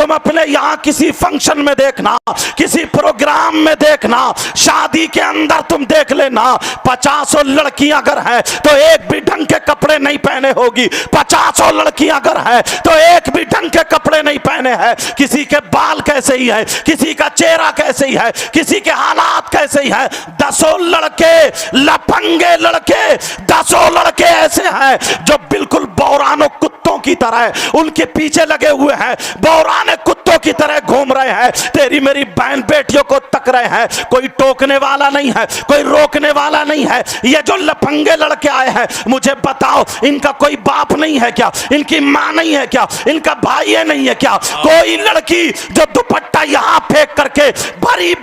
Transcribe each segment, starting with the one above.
تم اپنے یہاں کسی فنکشن میں دیکھنا, کسی پروگرام میں دیکھنا, شادی کے اندر تم دیکھ لینا, 50 لڑکیاں اگر ہیں تو ایک بھی ڈھنگ کے کپڑے نہیں پہنے ہوگی. 50 لڑکیاں اگر ہیں تو ایک بھی ڈھنگ کے کپڑے نہیں پہنے ہیں. کسی کے بال کیسے ہی ہے, کسی کا چہرہ کیسے ہی ہے, کسی کے حالات کیسے ہی ہے. 10 لڑکے لپنگے لڑکے, 10 لڑکے ایسے ہیں جو بالکل بورانوں کتوں کی طرح ان کے پیچھے لگے ہوئے ہیں, بورانے کتوں کی طرح گھوم رہے ہیں, تیری میری بہن بیٹیوں کو تک رہے ہیں. کوئی ٹوکنے والا نہیں ہے, کوئی روکنے والا نہیں ہے. یہ جو لپنگے لڑکے آئے ہیں, مجھے بتاؤ ان کا کوئی باپ نہیں ہے کیا, ان کی ماں نہیں ہے کیا, ان کا بھائی نہیں ہے کیا؟ کوئی لڑکی جو دوپٹہ یہاں پھینک کر کے بڑی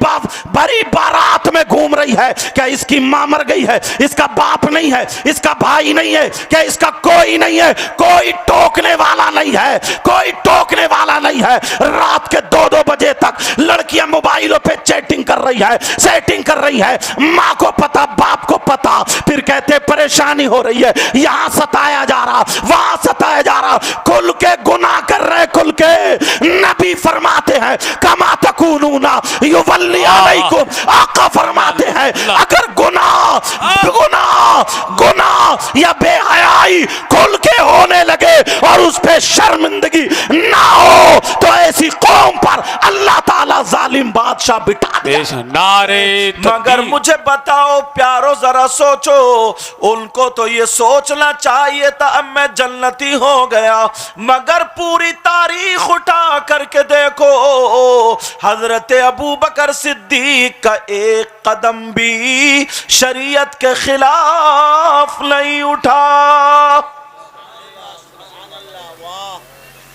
بارات میں گھوم رہی ہے, کیا اس کی ماں مر گئی ہے, اس کا باپ نہیں ہے, اس کا بھائی نہیں ہے, کیا اس کا کوئی نہیں ہے؟ کوئی ٹوکنے والا نہیں ہے, کوئی ٹوکنے والا نہیں ہے. رات کے 2 بجے تک لڑکیاں موبائلوں پہ چیٹنگ کر رہی ہے, سیٹنگ کر رہی ہے, ماں کو پتا, باپ کو پتا, پھر کہتے پریشانی ہو رہی ہے, یہاں ستایا جا رہا, وہاں ستایا جا رہا. کھل کے گناہ کر رہے, کھل کے. نبی فرماتے ہیں کما تکونون یولی علیکم, آقا فرماتے ہیں اگر گناہ یا بے حیائی کھل کے ہونے لگے اور اس پہ شرمندگی نہ ہو تو ایسی قوم پر اللہ تعالیٰ ظالم بادشاہ بٹھا دے. مگر مجھے بتاؤ پیارو, ذرا سوچو, ان کو تو یہ سوچنا چاہیے تھا اب میں جنتی ہو گیا, مگر پوری تاریخ اٹھا کر کے دیکھو, حضرت ابوبکر صدیق کا ایک قدم بھی شریعت کے خلاف نہیں اٹھا.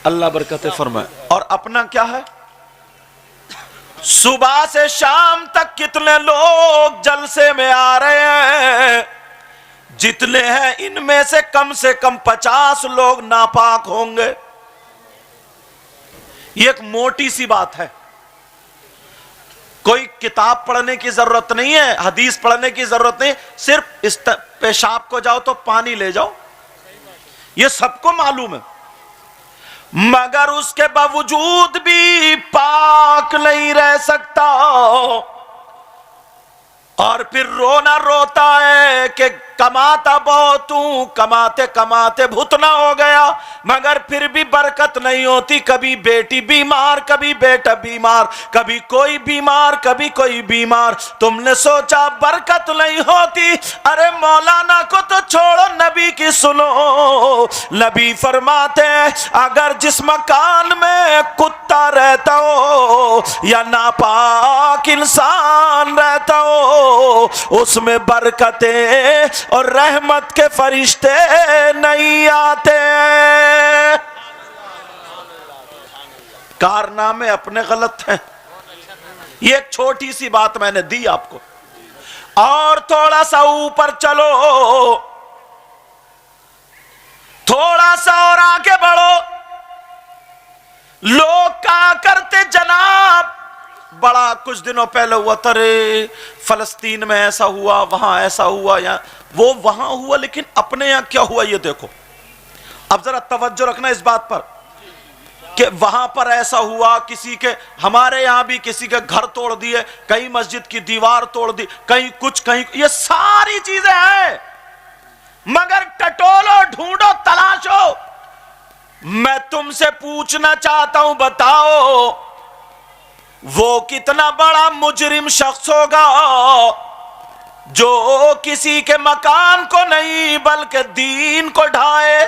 اللہ برکت فرمائے. اور اپنا کیا ہے, صبح سے شام تک کتنے لوگ جلسے میں آ رہے ہیں, جتنے ہیں ان میں سے کم 50 لوگ ناپاک ہوں گے. یہ ایک موٹی سی بات ہے, کوئی کتاب پڑھنے کی ضرورت نہیں ہے, حدیث پڑھنے کی ضرورت نہیں, صرف پیشاب کو جاؤ تو پانی لے جاؤ, یہ سب کو معلوم ہے. مگر اس کے باوجود بھی پاک نہیں رہ سکتا, اور پھر رونا روتا ہے کہ کماتا بہت ہوں, کماتے کماتے بھتنا ہو گیا, مگر پھر بھی برکت نہیں ہوتی. کبھی بیٹی بیمار, کبھی بیٹا بیمار, کبھی کوئی بیمار, کبھی کوئی بیمار. تم نے سوچا برکت نہیں ہوتی, ارے مولانا کو تو چھوڑو, نبی کی سنو. نبی فرماتے ہیں اگر جس مکان میں کتا رہتا ہو یا ناپاک انسان رہتا ہو, اس میں برکتیں اور رحمت کے فرشتے نہیں آتے. کارنامے اپنے غلط ہیں. یہ ایک چھوٹی سی بات میں نے دی آپ کو. اور تھوڑا سا اوپر چلو, تھوڑا سا اور آگے بڑھو. لوگ کہا کرتے جناب بڑا کچھ دنوں پہلے ہوا تھا, رے فلسطین میں ایسا ہوا, وہاں ایسا ہوا, یا وہ وہاں ہوا, لیکن اپنے یہاں کیا ہوا یہ دیکھو. اب ذرا توجہ رکھنا اس بات پر کہ وہاں پر ایسا ہوا, کسی کے, ہمارے یہاں بھی کسی کے گھر توڑ دیے, کہیں مسجد کی دیوار توڑ دی, کہیں کچھ, کہیں یہ ساری چیزیں ہیں. مگر ٹٹولو, ڈھونڈو, تلاشو. میں تم سے پوچھنا چاہتا ہوں, بتاؤ وہ کتنا بڑا مجرم شخص ہوگا جو کسی کے مکان کو نہیں بلکہ دین کو ڈھائے.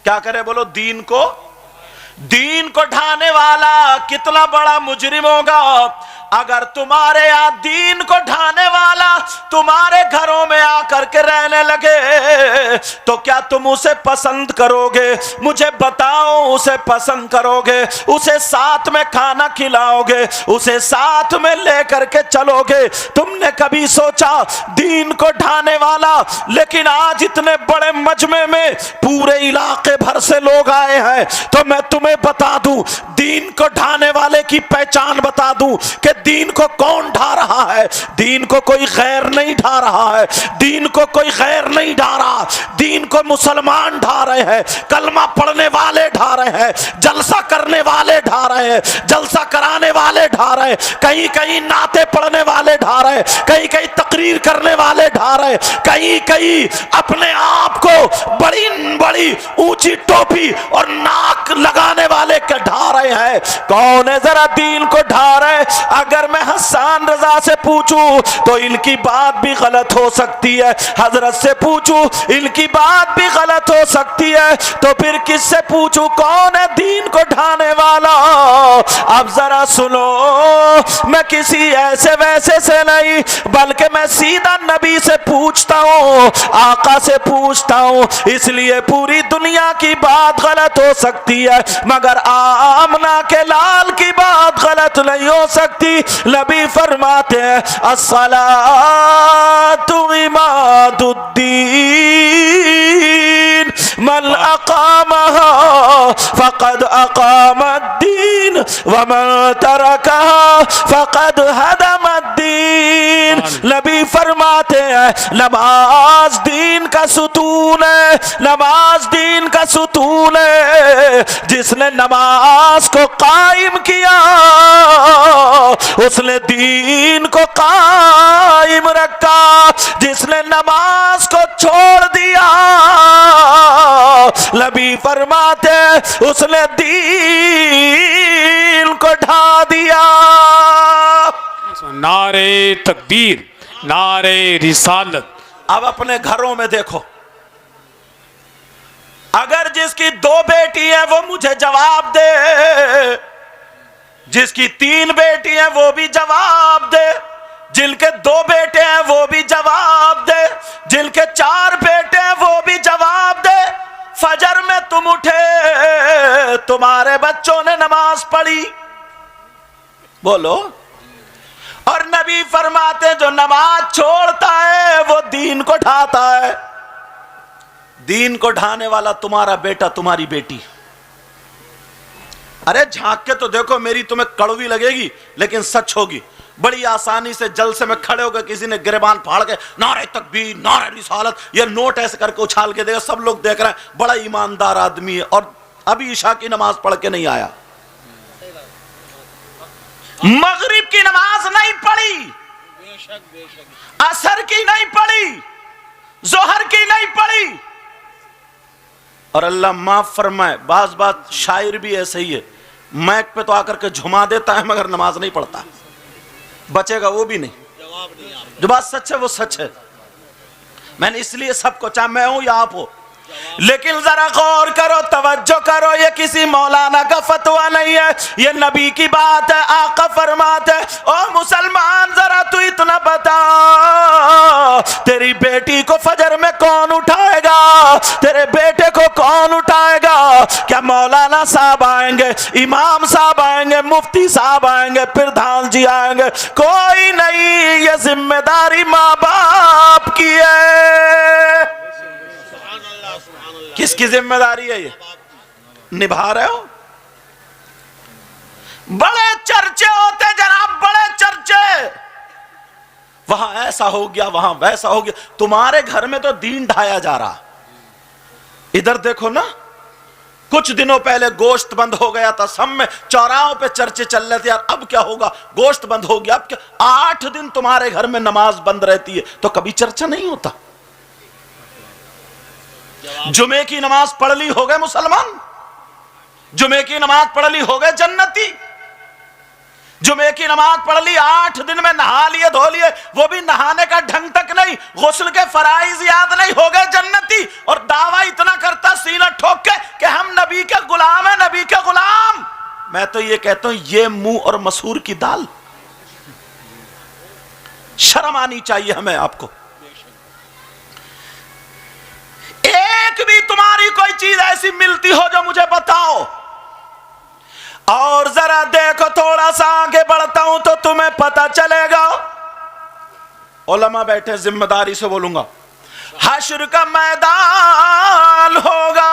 کیا کرے بولو, دین کو ڈھانے والا کتنا بڑا مجرم ہوگا. اگر تمہارے یہاں دین کو ڈھانے والا تمہارے گھروں میں آ کر کے رہنے لگے تو کیا تم اسے پسند کرو گے؟ مجھے بتاؤ, اسے پسند کرو گے؟ اسے ساتھ میں کھانا کھلاؤ گے؟ اسے ساتھ میں لے کر کے چلو گے؟ تم نے کبھی سوچا دین کو ڈھانے والا, لیکن آج اتنے بڑے مجمع میں پورے علاقے بھر سے لوگ آئے ہیں, تو میں تمہیں میں بتا دوں, دین کو ڈھانے والے کی پہچان بتا دوں کہ دین کو کون ڈھا رہا ہے. دین کو کوئی غیر نہیں ڈھا رہا ہے, دین کو کوئی غیر نہیں ڈھا رہا, دین کو مسلمان ڈھا رہے ہیں, کلمہ پڑھنے والے ڈھا رہے ہیں, جلسہ کرنے والے ڈھا رہے ہیں, جلسہ کرانے والے ڈھا رہے ہیں, کہیں کہیں نعتیں پڑھنے والے ڈھا رہے ہیں, کہیں کہیں تقریر کرنے والے ڈھا رہے ہیں, کہیں کہیں اپنے آپ کو بڑی بڑی اونچی ٹوپی اور ناک لگانے والے کے ڈھا رہے ہیں. کون ہے ذرا دین کو ڈھا رہے؟ اگر میں حسان رضا سے پوچھوں تو ان کی بات بھی غلط ہو سکتی ہے, حضرت سے پوچھوں ان کی بات بھی غلط ہو سکتی ہے, تو پھر کس سے پوچھوں کون ہے دین کو ڈھانے والا؟ اب ذرا سنو, میں کسی ایسے ویسے سے نہیں بلکہ میں سیدھا نبی سے پوچھتا ہوں, آقا سے پوچھتا ہوں, اس لیے پوری دنیا کی بات غلط ہو سکتی ہے مگر آمنہ کے لال کی بات غلط نہیں ہو سکتی. نبی فرماتے ہیں الصلاۃ عماد الدین من اقامها فقد اقام الدین ومن ترکها فقد هدم الدین. نبی فرماتے ہیں نماز دین کا ستون ہے, نماز دین کا ستون ہے. جس نے نماز کو قائم کیا اس نے دین کو قائم رکھا, جس نے نماز کو چھوڑ دیا نبی فرماتے اس نے دین کو ڈھا دیا. نعرے تکبیر, نعرے رسالت. اب اپنے گھروں میں دیکھو, اگر جس کی 2 بیٹی ہیں وہ مجھے جواب دے, جس کی 3 بیٹی ہیں وہ بھی جواب دے, جن کے 2 بیٹے ہیں وہ بھی جواب دے, جن کے 4 بیٹے ہیں وہ بھی جواب دے. فجر میں تم اٹھے, تمہارے بچوں نے نماز پڑھی, بولو, اور نبی فرماتے جو نماز چھوڑتا ہے وہ دین کو ڈھاتا ہے. دین کو ڈھانے والا تمہارا بیٹا تمہاری بیٹی. ارے جھانک کے تو دیکھو, میری تمہیں کڑوی لگے گی لیکن سچ ہوگی. بڑی آسانی سے جلسے میں کھڑے ہو گئے, کسی نے گریبان پھاڑ کے نعرہ تکبیر نعرہ رسالت, یہ نوٹ ایسے کر کے اچھال کے دے گا, سب لوگ دیکھ رہے ہیں, بڑا ایماندار آدمی ہے اور ابھی عشاء کی نماز پڑھ کے نہیں آیا, مغرب کی نماز نہیں پڑھی, عصر کی نہیں پڑھی, ظہر کی نہیں پڑھی. اور اللہ معاف فرمائے, بعض بات شاعر بھی ایسے ہی ہے, مائک پہ تو آ کر کے جھما دیتا ہے مگر نماز نہیں پڑھتا, بچے گا وہ بھی نہیں. جو بات سچ ہے وہ سچ ہے. میں نے اس لیے سب کو, چاہے میں ہوں یا آپ ہو, لیکن ذرا غور کرو, توجہ کرو, یہ کسی مولانا کا فتویٰ نہیں ہے, یہ نبی کی بات ہے. آقا فرماتے او مسلمان ذرا تو اتنا بتا, تیری بیٹی کو فجر میں کون اٹھائے گا, تیرے بیٹے کو کون اٹھائے گا؟ کیا مولانا صاحب آئیں گے, امام صاحب آئیں گے, مفتی صاحب آئیں گے, پردھان جی آئیں گے؟ کوئی نہیں, یہ ذمہ داری ماں باپ کی ہے. کس کی ذمہ داری ہے یہ نبھا رہے ہو؟ بڑے چرچے ہوتے جناب, بڑے چرچے, وہاں ایسا ہو گیا وہاں ویسا ہو گیا. تمہارے گھر میں تو دین ڈھایا جا رہا. ادھر دیکھو نا, کچھ دنوں پہلے گوشت بند ہو گیا تھا, سب میں چوراہوں پہ چرچے چل رہے تھے, یار اب کیا ہوگا, گوشت بند ہو گیا, اب کیا. 8 دن تمہارے گھر میں نماز بند رہتی ہے تو کبھی چرچا نہیں ہوتا. جمعے کی نماز پڑھ لی ہو گئے مسلمان, جمعے کی نماز پڑھ لی ہو گئے جنتی, جمعے کی نماز پڑھ لی, 8 دن میں نہا لیے دھو لیے, وہ بھی نہانے کا ڈھنگ تک نہیں, غسل کے فرائض یاد نہیں, ہو گئے جنتی. اور دعویٰ اتنا کرتا سینہ ٹھوک کے کہ ہم نبی کے غلام ہیں, نبی کے غلام. میں تو یہ کہتا ہوں یہ منہ اور مسور کی دال. شرم آنی چاہیے ہمیں. آپ کو ایک بھی تمہاری کوئی چیز ایسی ملتی ہو جو مجھے بتاؤ. اور ذرا دیکھو, تھوڑا سا آگے بڑھتا ہوں تو تمہیں پتہ چلے گا. علماء بیٹھے, ذمہ داری سے بولوں گا. حشر کا میدان ہوگا,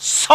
100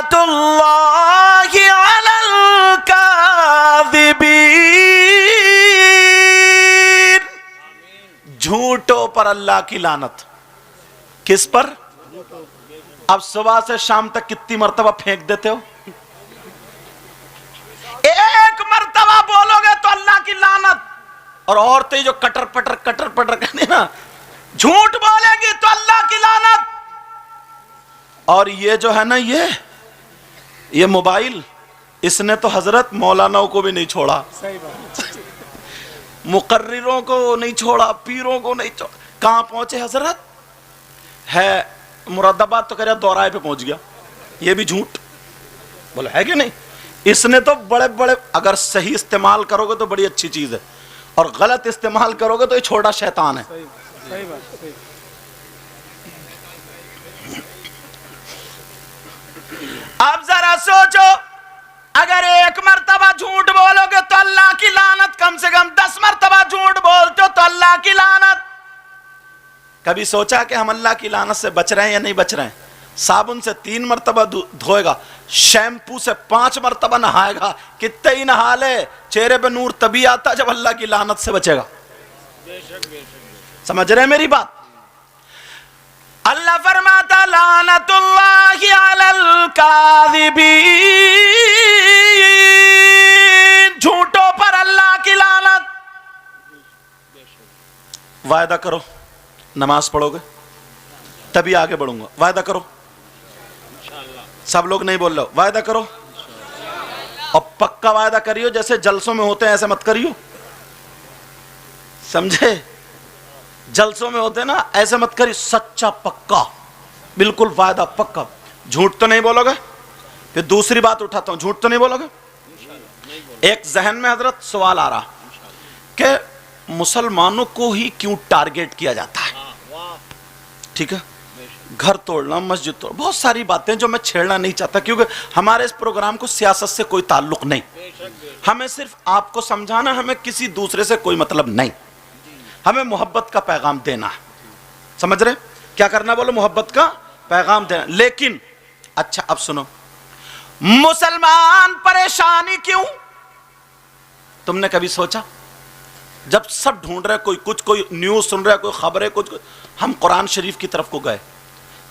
لعنت اللہ علی الکاذبین، جھوٹوں پر اللہ کی لعنت۔ کس پر؟ اب صبح سے شام تک کتنی مرتبہ پھینک دیتے ہو؟ ایک مرتبہ بولو گے تو اللہ کی لعنت۔ اور عورتیں جو کٹر پٹر کہتے ہیں نا، جھوٹ بولے گی تو اللہ کی لعنت۔ اور یہ جو ہے نا یہ موبائل، اس نے تو حضرت مولاناؤں کو بھی نہیں چھوڑا، مقرروں کو نہیں چھوڑا، پیروں کو نہیں چھوڑا۔ کہاں پہنچے حضرت؟ ہے مراد آباد تو کہہ رہا دورائے پہ پہنچ گیا۔ یہ بھی جھوٹ بولے ہے کہ نہیں؟ اس نے تو بڑے بڑے، اگر صحیح استعمال کرو گے تو بڑی اچھی چیز ہے، اور غلط استعمال کرو گے تو یہ چھوٹا شیطان ہے۔ اب ذرا سوچو، اگر ایک مرتبہ جھوٹ بولو گے تو اللہ کی لعنت، کم سے کم 10 مرتبہ جھوٹ بولتے ہو تو اللہ کی لعنت۔ کبھی سوچا کہ ہم اللہ کی لعنت سے بچ رہے ہیں یا نہیں بچ رہے ہیں؟ صابن سے 3 مرتبہ دھوئے گا، شیمپو سے 5 مرتبہ نہائے گا، کتنے ہی نہا لے، چہرے پہ نور تبھی آتا جب اللہ کی لعنت سے بچے گا۔ سمجھ رہے ہیں میری بات؟ اللہ فرماتا لعنت اللہ علی الکاذبین، جھوٹوں پر اللہ کی لعنت۔ وعدہ کرو نماز پڑھو گے تبھی آگے بڑھوں گا، وعدہ کرو۔ سب لوگ نہیں بول رہے، وعدہ کرو، اور پکا وعدہ کریو، جیسے جلسوں میں ہوتے ہیں ایسے مت کریو، سمجھے؟ جلسوں میں ہوتے ہیں نا ایسے مت کری، سچا پکا، بالکل وعدہ پکا۔ جھوٹ تو نہیں بولو گے؟ پھر دوسری بات اٹھاتا ہوں، جھوٹ تو نہیں بولو گے؟ ایک ذہن میں حضرت سوال آ رہا کہ مسلمانوں کو ہی کیوں ٹارگیٹ کیا جاتا ہے؟ ٹھیک ہے، گھر توڑنا، مسجد توڑنا، بہت ساری باتیں جو میں چھیڑنا نہیں چاہتا، کیونکہ ہمارے اس پروگرام کو سیاست سے کوئی تعلق نہیں، ہمیں صرف آپ کو سمجھانا، ہمیں کسی دوسرے سے کوئی مطلب نہیں، ہمیں محبت کا پیغام دینا ہے۔ سمجھ رہے کیا کرنا؟ بولو محبت کا پیغام دینا۔ لیکن اچھا اب سنو، مسلمان پریشانی کیوں؟ تم نے کبھی سوچا؟ جب سب ڈھونڈ رہے، کوئی کچھ، کوئی نیوز سن رہا ہے، کوئی خبریں، کچھ، ہم قرآن شریف کی طرف کو گئے،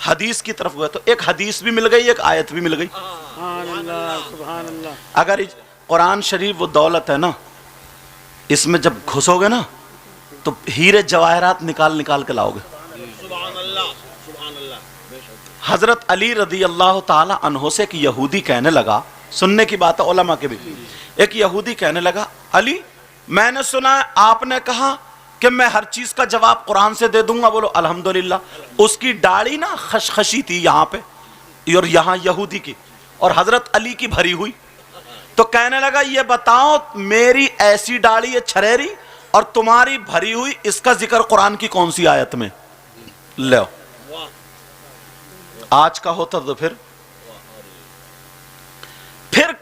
حدیث کی طرف گئے، تو ایک حدیث بھی مل گئی، ایک آیت بھی مل گئی۔ اگر قرآن شریف وہ دولت ہے نا، اس میں جب گھسو گے نا تو ہیرے جواہرات نکال کے لاؤ گے۔ حضرت علی رضی اللہ تعالی عنہ سے ایک یہودی کہنے لگا، سننے کی بات ہے علماء کے بھی، ایک یہودی کہنے لگا، علی میں نے سنا ہے آپ نے کہا کہ میں ہر چیز کا جواب قرآن سے دے دوں گا، بولو الحمدللہ۔ اس کی داڑھی نا خشخشی تھی یہاں پہ، اور یہاں یہودی کی، اور حضرت علی کی بھری ہوئی، تو کہنے لگا یہ بتاؤ میری ایسی داڑھی ہے چھریری اور تمہاری بھری ہوئی، اس کا ذکر قرآن کی کون سی آیت میں؟ لو آج کا ہوتا تو پھر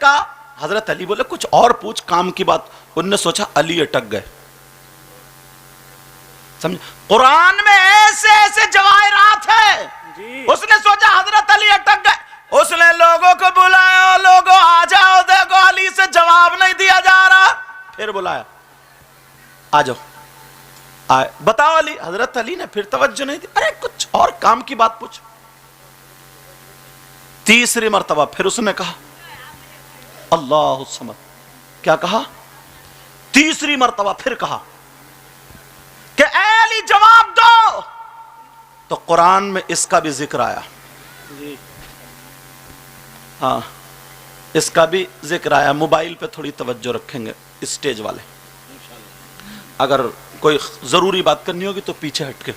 کہا حضرت علی بولے کچھ اور پوچھ، کام کی بات۔ انہوں نے سوچا علی اٹک گئے، سمجھ، قرآن میں ایسے ایسے جواہرات ہیں، اس نے سوچا حضرت علی اٹک گئے، اس نے لوگوں کو بلایا، لوگوں آ جاؤ، دیکھو علی سے جواب نہیں دیا جا رہا، پھر بلایا، آ جاؤ، آئے، بتاؤ علی۔ حضرت علی نے پھر توجہ نہیں دی، ارے کچھ اور کام کی بات پوچھ۔ تیسری مرتبہ پھر اس نے کہا اللہ الصمد، کیا کہا؟ تیسری مرتبہ پھر کہا کہ اے علی جواب دو، تو قرآن میں اس کا بھی ذکر آیا، ہاں اس کا بھی ذکر آیا۔ موبائل پہ تھوڑی توجہ رکھیں گے اسٹیج والے، اگر کوئی ضروری بات کرنی ہوگی تو پیچھے ہٹ کے،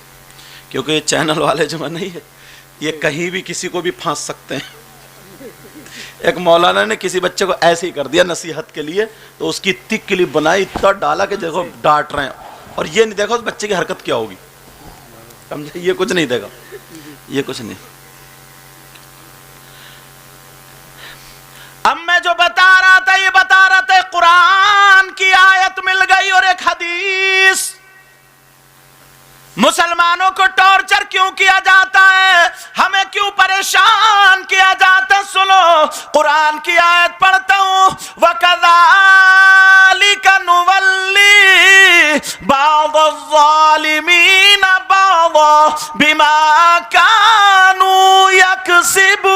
کیونکہ یہ چینل والے جو نہیں ہے یہ کہیں بھی کسی کو بھی پھانس سکتے ہیں۔ ایک مولانا نے کسی بچے کو ایسے ہی کر دیا نصیحت کے لیے، تو اس کی اتنی کلپ بنائی، اتنا ڈالا کہ دیکھو ڈانٹ رہے ہیں، اور یہ نہیں دیکھا اس بچے کی حرکت کیا ہوگی، سمجھے؟ یہ کچھ نہیں دے گا، یہ کچھ نہیں۔ اب میں جو بتا رہا تھا، یہ بتا رہا تھا قرآن کی آیت مل گئی اور ایک حدیث۔ مسلمانوں کو ٹارچر کیوں کیا جاتا ہے، ہمیں کیوں پریشان کیا جاتا ہے؟ سنو، قرآن کی آیت پڑھتا ہوں وَكَذَلِكَ نُوَلِّي بَعْضَ الظَّالِمِينَ بَعْضًا بِمَا كَانُوا يَكْسِبُونَ.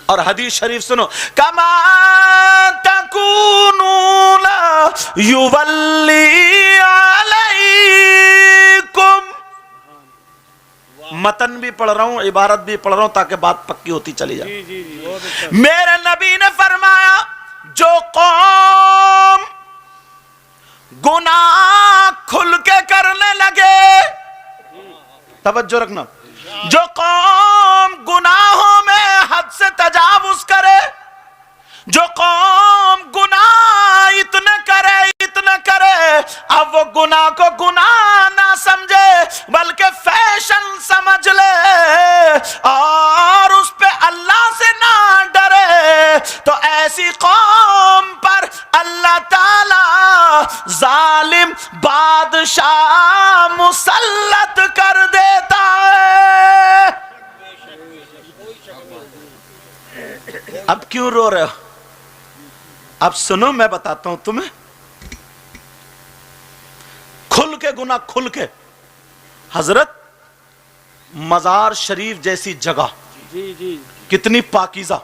اور حدیث شریف سنو کما تکونون یولی علیکم. متن بھی پڑھ رہا ہوں عبارت بھی پڑھ رہا ہوں تاکہ بات پکی ہوتی چلی جائے. میرے نبی نے فرمایا جو قوم گناہ کھل کے کرنے لگے، توجہ رکھنا، جو قوم گناہوں میں حد سے تجاوز کرے، جو قوم گناہ اتنے کرے اب وہ گناہ کو گناہ نہ سمجھے بلکہ فیشن سمجھ لے اور اس پہ اللہ سے نہ ڈرے، تو ایسی قوم پر اللہ تعالی ظالم بادشاہ مسلط کر دیتا ہے. اب کیوں رو رہے ہو؟ اب سنو میں بتاتا ہوں تمہیں. کھل کے گناہ کھل کے، حضرت مزار شریف جیسی جگہ کتنی پاکیزہ،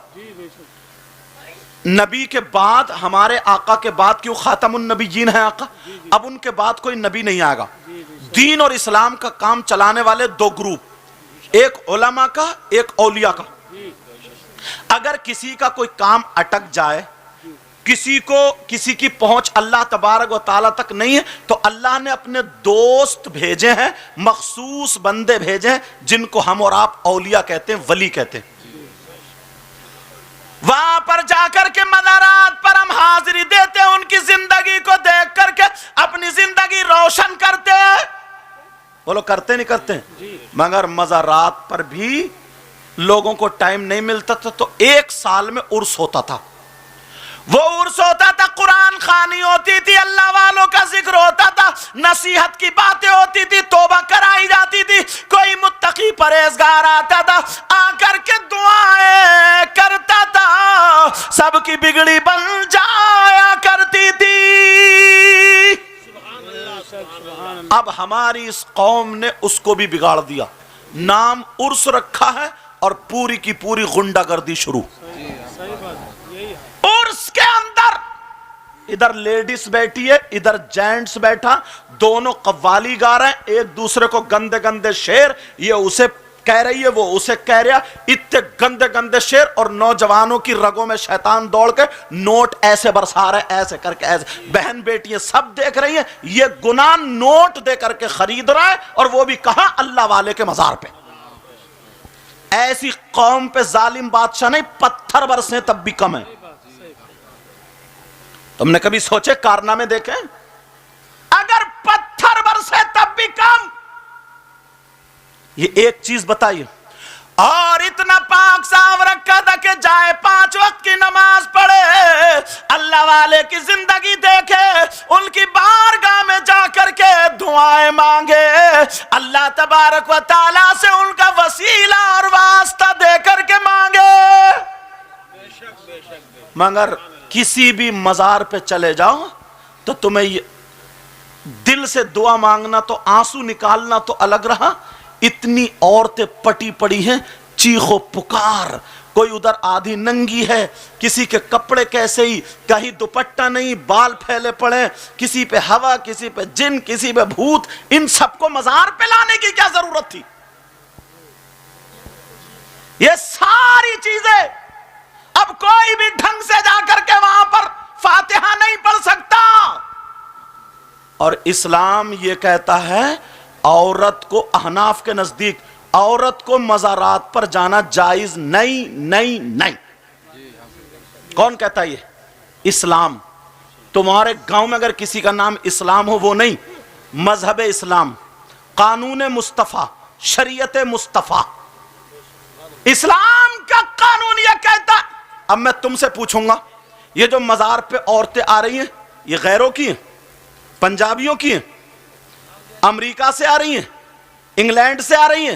نبی کے بعد ہمارے آقا کے بعد کیوں خاتم النبیین ہے آقا، اب ان کے بعد کوئی نبی نہیں آئے گا. دین اور اسلام کا کام چلانے والے دو گروپ، ایک علماء کا ایک اولیاء کا. اگر کسی کا کوئی کام اٹک جائے، کسی کی پہنچ اللہ تبارک و تعالیٰ تک نہیں ہے، تو اللہ نے اپنے دوست بھیجے ہیں، مخصوص بندے بھیجے ہیں جن کو ہم اور آپ اولیاء کہتے ہیں، ولی کہتے ہیں. وہاں پر جا کر کے مزارات پر ہم حاضری دیتے ہیں، ان کی زندگی کو دیکھ کر کے اپنی زندگی روشن کرتے ہیں. بولو کرتے نہیں کرتے ہیں؟ مگر مزارات پر بھی لوگوں کو ٹائم نہیں ملتا تھا، تو ایک سال میں عرس ہوتا تھا. وہ عرس ہوتا تھا، قرآن خوانی ہوتی تھی، اللہ والوں کا ذکر ہوتا تھا، نصیحت کی باتیں ہوتی تھی، توبہ کرائی جاتی تھی. کوئی متقی پرہیزگار آتا تھا، آ کر کے دعائیں کرتا تھا، سب کی بگڑی بن جایا کرتی تھی. اب ہماری اس قوم نے اس کو بھی بگاڑ دیا، نام عرس رکھا ہے اور پوری کی پوری غنڈہ گردی شروع. عرس کے اندر ادھر لیڈیز بیٹھی ہے، ادھر جینٹس بیٹھا، دونوں قوالی گا رہے ہیں، ایک دوسرے کو گندے گندے شعر، یہ اسے کہہ رہی ہے وہ اسے کہہ رہا، اتنے گندے گندے شعر، اور نوجوانوں کی رگوں میں شیطان دوڑ کے نوٹ ایسے برسا رہے، ایسے کر کے ایسے. بہن بیٹیاں سب دیکھ رہی ہیں، یہ گناہ نوٹ دے کر کے خرید رہا ہے، اور وہ بھی کہاں؟ اللہ والے کے مزار پہ. ایسی قوم پہ ظالم بادشاہ نہیں، پتھر برسیں تب بھی کم ہے. تم نے کبھی سوچے کارنامے دیکھیں؟ اگر پتھر برسے تب بھی کم. یہ ایک چیز بتائیے، اور اتنا پاک صاف رکھا تھا کہ جائے 5 وقت کی نماز پڑھے، اللہ والے کی زندگی دیکھے، ان کی بارگاہ میں جا کر کے دعائیں مانگے، اللہ تبارک و تعالیٰ سے ان کا وسیلہ اور واسطہ دے کر کے مانگے. مگر کسی بھی مزار پہ چلے جاؤ تو تمہیں دل سے دعا مانگنا تو آنسو نکالنا تو الگ رہا، اتنی عورتیں پٹی پڑی ہیں، چیخ و پکار، کوئی ادھر آدھی ننگی ہے، کسی کے کپڑے کیسے ہی، کہیں دوپٹہ نہیں، بال پھیلے پڑے، کسی پہ ہوا، کسی پہ جن، کسی پہ بھوت. ان سب کو مزار پہ لانے کی کیا ضرورت تھی؟ یہ ساری چیزیں اب کوئی بھی ڈھنگ سے جا کر کے وہاں پر فاتحہ نہیں پڑھ سکتا. اور اسلام یہ کہتا ہے عورت کو، احناف کے نزدیک عورت کو مزارات پر جانا جائز نہیں. کون کہتا ہے یہ؟ اسلام. تمہارے گاؤں میں اگر کسی کا نام اسلام ہو، وہ نہیں، مذہب اسلام، قانون مصطفیٰ، شریعت مصطفیٰ، اسلام کا قانون یہ کہتا. اب میں تم سے پوچھوں گا، یہ جو مزار پہ عورتیں آ رہی ہیں، یہ غیروں کی ہیں، پنجابیوں کی ہیں، امریکہ سے آ رہی ہیں، انگلینڈ سے آ رہی ہیں،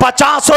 50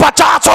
50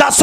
10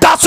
10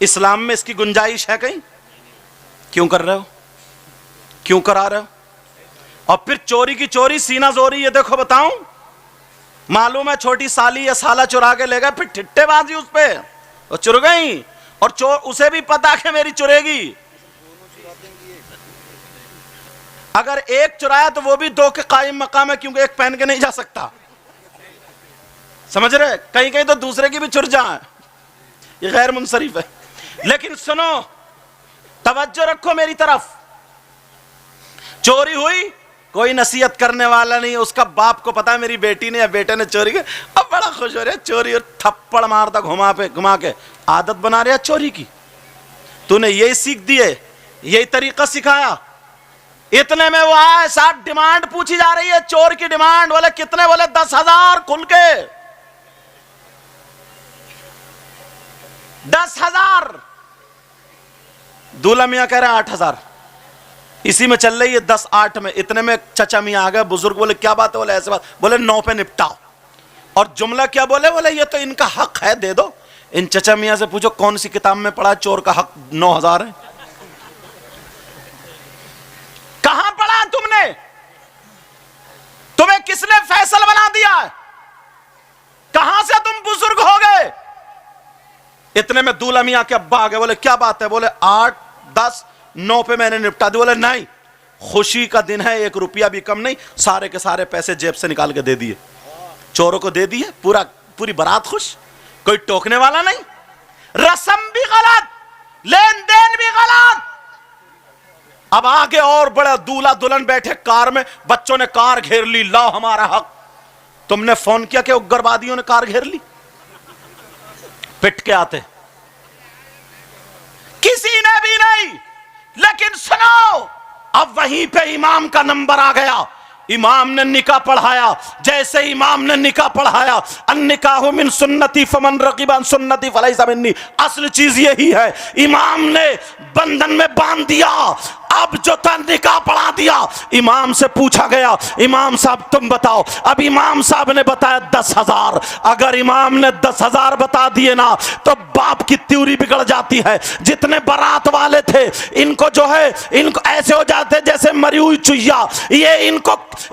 اسلام میں اس کی گنجائش ہے کہیں؟ کیوں کر رہے ہو؟ کیوں کرا رہے ہو؟ اور پھر چوری کی چوری سینہ زوری، یہ دیکھو بتاؤں، معلوم ہے چھوٹی سالی یا سالہ چرا کے لے گا، پھر ٹھٹے بازی اس پہ، وہ چر گئی، اور چور اسے بھی پتا کہ میری چرے گی، اگر ایک چرایا تو وہ بھی دو کے قائم مقام ہے، کیونکہ ایک پہن کے نہیں جا سکتا، سمجھ رہے؟ کہیں کہیں تو دوسرے کی بھی چر جائیں، یہ غیر منصرف ہے۔ لیکن سنو، توجہ رکھو میری طرف، چوری ہوئی، کوئی نصیحت کرنے والا نہیں، اس کا باپ کو پتا ہے میری بیٹی نے یا بیٹے نے چوری کی، اب بڑا خوش ہو رہا ہے، چوری اور تھپڑ مارتا گھما کے، عادت بنا رہا ہے چوری کی، تو نے یہی سیکھ دیے، یہی طریقہ سکھایا، اتنے میں وہ آئے، ساتھ ڈیمانڈ پوچھی جا رہی ہے، چور کی ڈیمانڈ، بولے کتنے؟ بولے 10,000 کھل کے، 10,000، دولہا میاں کہہ رہے ہیں 8,000، اسی میں چل رہی ہے 10-8 میں، اتنے میں چچا میاں آ گئے، بزرگ بولے کیا بات ہے؟ بولے ایسے بات، بولے 9 پہ نپٹاؤ، اور جملہ کیا بولے؟ بولے یہ تو ان کا حق ہے، دے دو۔ ان چچا میاں سے پوچھو کون سی کتاب میں پڑھا چور کا حق 9,000 ہے؟ کہاں پڑھا تم نے؟ تمہیں کس نے فیصل بنا دیا ہے؟ کہاں سے تم بزرگ ہو گئے؟ اتنے میں دولہا میاں کے ابا آ گئے، بولے کیا بات ہے؟ بولے 8 10 9 پہ میں نے نپٹا دی۔ بولے نہیں، خوشی کا دن ہے، 1 روپیہ بھی کم نہیں، سارے کے سارے پیسے جیب سے نکال کے دے دیے، چوروں کو دے دیے، پوری بارات خوش، کوئی ٹوکنے والا نہیں، رسم بھی غلط، لین دین بھی غلط۔ اب آگے اور بڑا دولہا دلہن بیٹھے کار میں، بچوں نے کار گھیر لی، لاؤ ہمارا حق، تم نے فون کیا کہ اگروادیوں نے کار گھیر لی؟ پٹ کے آتے، کسی نے بھی نہیں۔ لیکن سنو، اب وہیں پہ امام کا نمبر آ گیا، امام نے نکاح پڑھایا، جیسے امام نے نکاح پڑھایا، النکاح من سنتی فمن رغب عن سنتی فلیس منی، اصل چیز یہی ہے، امام نے بندھن میں باندھ دیا، اب جو تھا نکاح پڑھا دیا۔ امام سے پوچھا گیا، امام صاحب تم بتاؤ، اب امام صاحب نے بتایا 10,000، اگر امام نے 10,000 بتا دیے نا تو باپ کی تیوری بگڑ جاتی ہے، جتنے بارات والے تھے ان کو جو ہے، ان کو ایسے ہو جاتے جیسے مری ہوئی چوہیا، یہ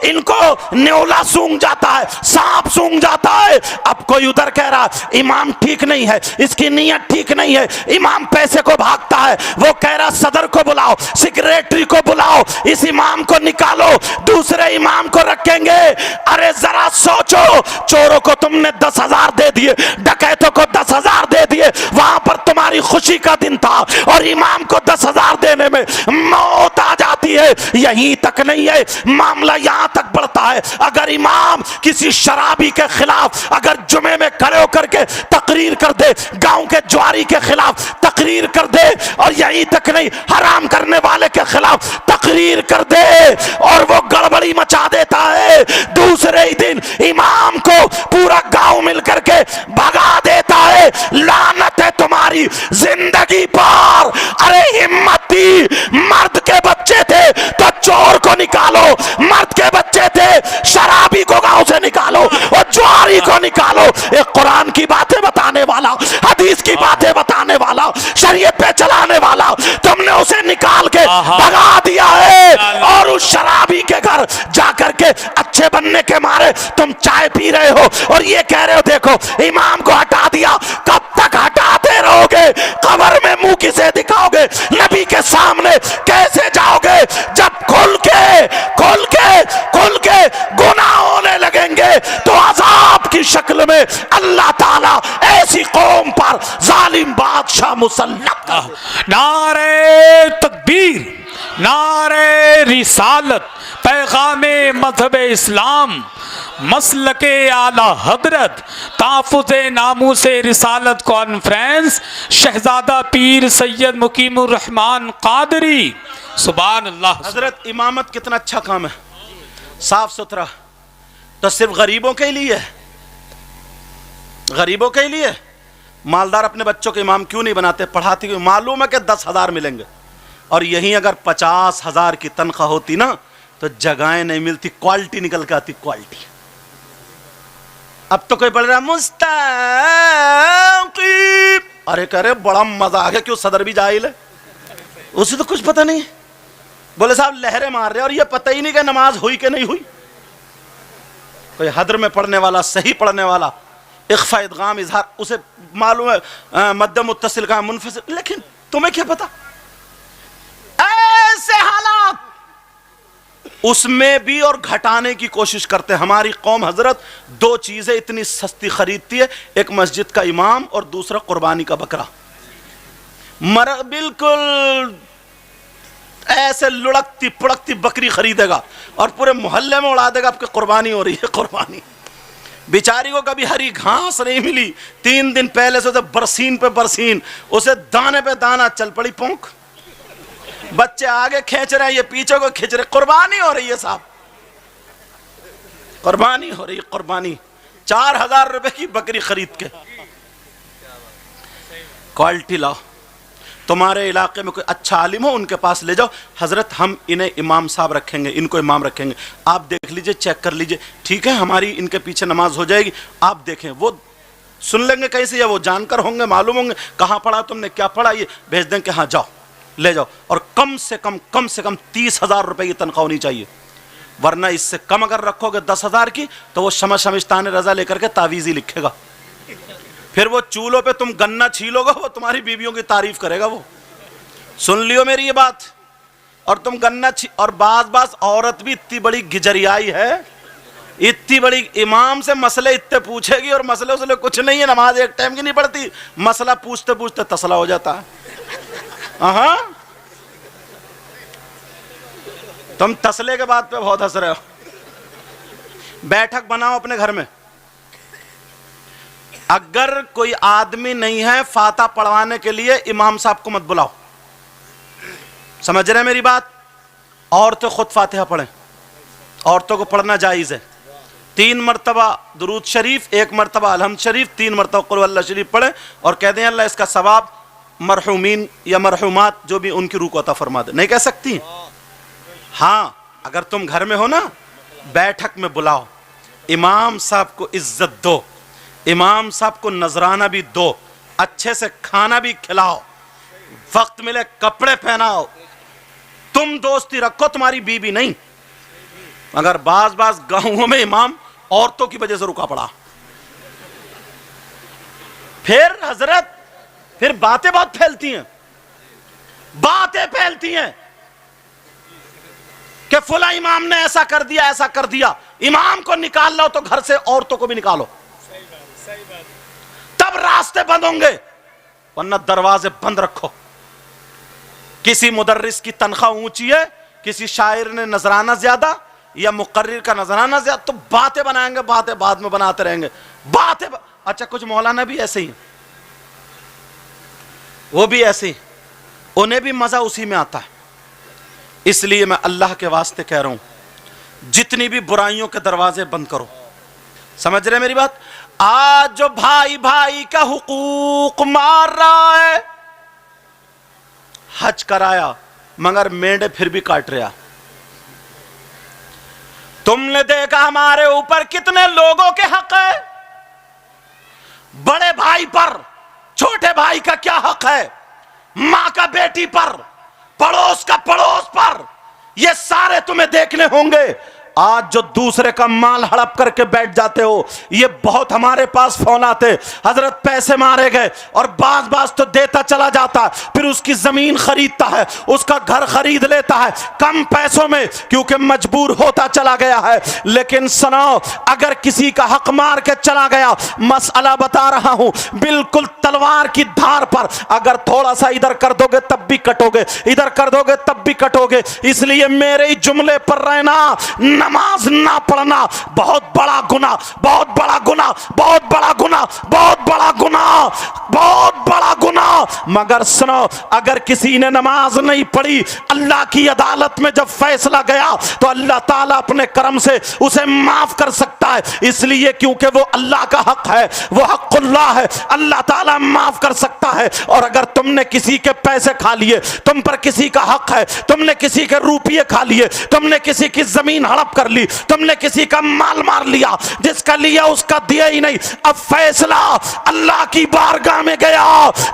ان کو نیولا سونگ جاتا ہے، سانپ سونگ جاتا ہے۔ اب کوئی ادھر کہہ رہا امام ٹھیک نہیں ہے، اس کی نیت ٹھیک نہیں ہے، امام پیسے کو بھاگتا ہے، وہ کہہ رہا صدر کو بلاؤ، سیکریٹری کو بلاؤ، اس امام کو نکالو، دوسرے امام کو رکھیں گے۔ ارے ذرا سوچو، چوروں کو تم نے 10,000 دے دیے، ڈکیتوں کو 10,000 دے دیے، وہاں پر تمہاری خوشی کا دن تھا، اور امام کو 10,000 دینے میں موت آ جاتی ہے۔ یہیں تک نہیں ہے معاملہ، یہاں تک بڑھتا ہے، اگر امام کسی شرابی کے خلاف اگر جمعے میں کھڑے ہو کر کے تقریر کر دے، گاؤں کے جواری کے خلاف تقریر کر دے، اور یہیں تک نہیں حرام کرنے والے کے خلاف تقریر کر دے، اور وہ گڑبڑی مچا دیتا ہے، دوسرے ہی دن امام کو پورا گاؤں مل کر کے بھگا دیتا ہے۔ لعنت ہے تمہاری زندگی پر۔ ارے ہمت تھی، مرد کے بچے تھے تو چور کو نکالو، مرد کے بچے تھے شرابی کو گاؤں سے نکالو، اور جواری کو نکالو۔ ایک قرآن کی باتیں بتانے والا، حدیث کی باتیں بتانے والا، شریعت پہ چلانے والا، تم نے اسے نکال کے بھگا دیا ہے، اور اس شرابی کے گھر جا کر کے اچھے بننے کے مارے تم چائے پی رہے ہو، اور یہ کہہ رہے ہو دیکھو امام کو ہٹا دیا۔ کب تک ہٹاتے رہو گے؟ قبر میں منہ کسے دکھاؤ گے؟ نبی کے سامنے کیسے جاؤ گے جب کھل کے گناہ ہونے لگیں گے؟ تو عذاب کی شکل میں اللہ تعالیٰ ایسی قوم پر ظالم بادشاہ مسلط۔ نعرہ تکبیر، نعرہ رسالت، پیغام مذہب اسلام، مسلک اعلی حضرت، تحفظ ناموس رسالت کانفرنس، شہزادہ پیر سید مقیم الرحمن قادری، سبحان اللہ۔ حضرت امامت کتنا اچھا کام ہے، صاف ستھرا، تو صرف غریبوں کے لیے، غریبوں کے لیے؟ مالدار اپنے بچوں کے امام کیوں نہیں بناتے؟ پڑھاتے کیوں؟ معلوم ہے کہ 10,000 ملیں گے، اور یہیں اگر 50,000 کی تنخواہ ہوتی نا تو جگہیں نہیں ملتی، کوالٹی نکل کے آتی، کوالٹی۔ اب تو کوئی پڑھ رہا مستقیم ارے کرے بڑا مزہ آ گیا, کیوں صدر بھی جاہل ہے, اسے تو کچھ پتہ نہیں. بولے صاحب لہریں مار رہے اور یہ پتہ ہی نہیں کہ نماز ہوئی کہ نہیں ہوئی. کوئی حدر میں پڑھنے والا, صحیح پڑھنے والا, اخفا ادغام اظہار, اسے معلوم ہے مد متصل کا منفصل, لیکن تمہیں کیا پتا. ایسے حالات اس میں بھی اور گھٹانے کی کوشش کرتے. ہماری قوم حضرت دو چیزیں اتنی سستی خریدتی ہے, ایک مسجد کا امام اور دوسرا قربانی کا بکرا. بالکل ایسے لڑکتی پڑکتی بکری خریدے گا اور پورے محلے میں اڑا دے گا آپ کی قربانی ہو رہی ہے. قربانی بیچاری کو کبھی ہری گھاس نہیں ملی, 3 دن پہلے سے برسین پہ برسین, اسے دانے پہ دانا, چل پڑی پونک. بچے آگے کھینچ رہے ہیں, یہ پیچھے کو کھینچ رہے. قربانی ہو رہی ہے صاحب, قربانی ہو رہی ہے. قربانی 4000 روپے کی بکری خرید کے. کوالٹی لاؤ. تمہارے علاقے میں کوئی اچھا عالم ہو, ان کے پاس لے جاؤ, حضرت ہم انہیں امام صاحب رکھیں گے, ان کو امام رکھیں گے, آپ دیکھ لیجئے, چیک کر لیجئے, ٹھیک ہے ہماری ان کے پیچھے نماز ہو جائے گی. آپ دیکھیں وہ سن لیں گے کیسے, یا وہ جان کر ہوں گے, معلوم ہوں گے کہاں پڑھا تم نے, کیا پڑھا, یہ بھیج دیں کہ ہاں جاؤ لے جاؤ. اور کم سے کم 30,000 روپے کی تنخواہ ہونی چاہیے, ورنہ اس سے کم اگر رکھو گے 10,000 کی تو وہ شمشتان رضا لے کر کے تعویذ ہی لکھے گا. پھر وہ چولہوں پہ تم گنا چھیلو گے, وہ تمہاری بیویوں کی تعریف کرے گا. وہ سن لیو میری یہ بات. اور تم گنا اور بعض عورت بھی اتنی بڑی گجریائی ہے, اتنی بڑی, امام سے مسئلے اتنے پوچھے گی اور مسئلے اس لیے کچھ نہیں ہے, نماز ایک ٹائم کی نہیں پڑھتی, مسئلہ پوچھتے پوچھتے تسلا ہو جاتا ہے. ہاں تم تسلے کے بعد پہ بہت ہنس رہے ہو. بیٹھک بناؤ اپنے گھر میں, اگر کوئی آدمی نہیں ہے فاتحہ پڑھوانے کے لیے, امام صاحب کو مت بلاؤ. سمجھ رہے ہیں میری بات. عورتیں خود فاتحہ پڑھیں, عورتوں کو پڑھنا جائز ہے. 3 مرتبہ درود شریف, 1 مرتبہ الحمد شریف, 3 مرتبہ قل اللہ شریف پڑھیں اور کہہ دیں اللہ اس کا ثواب مرحومین یا مرحومات جو بھی ان کی روح کو عطا فرما دے. نہیں کہہ سکتی؟ ہاں اگر تم گھر میں ہو نا, بیٹھک میں بلاؤ, امام صاحب کو عزت دو, امام صاحب کو نذرانہ بھی دو, اچھے سے کھانا بھی کھلاؤ, وقت ملے کپڑے پہناؤ. تم دوستی رکھو, تمہاری بیوی نہیں. اگر بعض گاؤں میں امام عورتوں کی وجہ سے رکا پڑا, پھر حضرت پھر باتیں بہت پھیلتی ہیں کہ فلاں امام نے ایسا کر دیا. امام کو نکال لو تو گھر سے عورتوں کو بھی نکالو, تب راستے بند ہوں گے, ورنہ دروازے بند رکھو. کسی مدرس کی تنخواہ اونچی ہے, کسی شاعر نے نذرانہ زیادہ یا مقرر کا نذرانہ زیادہ, تو باتیں بنائیں گے, باتیں بعد میں بناتے رہیں گے. اچھا کچھ مولانا بھی ایسے ہی, وہ بھی ایسے ہی, انہیں بھی مزہ اسی میں آتا ہے. اس لیے میں اللہ کے واسطے کہہ رہا ہوں, جتنی بھی برائیوں کے دروازے بند کرو. سمجھ رہے میری بات. آج جو بھائی کا حقوق مار رہا ہے, حج کرایا مگر مینڈے پھر بھی کاٹ رہا. تم نے دیکھا ہمارے اوپر کتنے لوگوں کے حق ہے, بڑے بھائی پر, چھوٹے بھائی کا کیا حق ہے, ماں کا بیٹی پر, پڑوس کا پڑوس پر, یہ سارے تمہیں دیکھنے ہوں گے. آج جو دوسرے کا مال ہڑپ کر کے بیٹھ جاتے ہو, یہ بہت ہمارے پاس فون آتے, حضرت پیسے مارے گئے, اور بعض تو دیتا چلا جاتا ہے, پھر اس کی زمین خریدتا ہے, اس کا گھر خرید لیتا ہے کم پیسوں میں, کیونکہ مجبور ہوتا چلا گیا ہے. لیکن سنو, اگر کسی کا حق مار کے چلا گیا, مسئلہ بتا رہا ہوں بالکل تلوار کی دھار پر, اگر تھوڑا سا ادھر کر دو گے تب بھی کٹو گے, ادھر کر دو گے تب بھی کٹو گے. اس لیے میرے جملے پر رہنا, نماز نہ پڑھنا بہت بڑا گناہ, بہت بڑا گناہ, بہت بڑا گناہ, بہت بڑا گناہ, بہت بڑا گناہ. مگر سنو, اگر کسی نے نماز نہیں پڑھی, اللہ کی عدالت میں جب فیصلہ گیا تو اللہ تعالیٰ اپنے کرم سے اسے معاف کر سکتا ہے. اس لیے کیونکہ وہ اللہ کا حق ہے, وہ حق اللہ ہے, اللہ تعالیٰ معاف کر سکتا ہے. اور اگر تم نے کسی کے پیسے کھا لیے, تم پر کسی کا حق ہے, تم نے کسی کے روپیے کھا لیے, تم نے کسی کی زمین ہڑپ کر لی, تم نے کسی کا مال مار لیا, جس کا لیا اس کا دیا ہی نہیں, اب فیصلہ اللہ کی بارگاہ میں گیا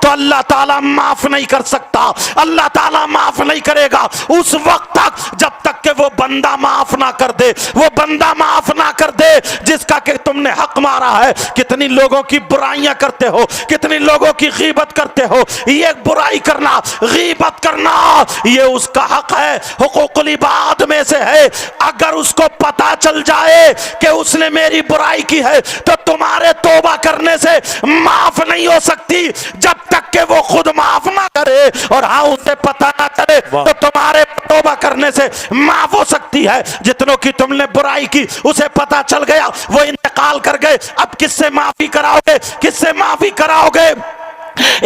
تو اللہ تعالیٰ معاف نہیں کر سکتا, اللہ تعالیٰ معاف نہیں کرے گا اس وقت تک جب تک کہ وہ بندہ معاف نہ کر دے, وہ بندہ معاف نہ کر دے جس کا کہ تم نے حق مارا ہے. کتنی لوگوں کی برائیاں کرتے ہو, کتنی لوگوں کی غیبت کرتے ہو, یہ برائی کرنا, غیبت کرنا یہ اس کا حق ہے, حقوق العباد میں سے ہے. اگر اس کو پتا چل جائے کہ اس نے میری برائی کی ہے تو تمہارے توبہ کرنے سے معاف نہیں ہو سکتی جب تک کہ وہ خود معاف نہ کرے, اور ہاں اسے پتا نہ چلے تو تمہارے توبہ کرنے سے معاف ہو سکتی ہے. جتنوں کی تم نے برائی کی اسے پتا چل گیا, وہ انتقال کر گئے, اب کس سے معافی کراؤ گے, کس سے معافی کراؤ گے؟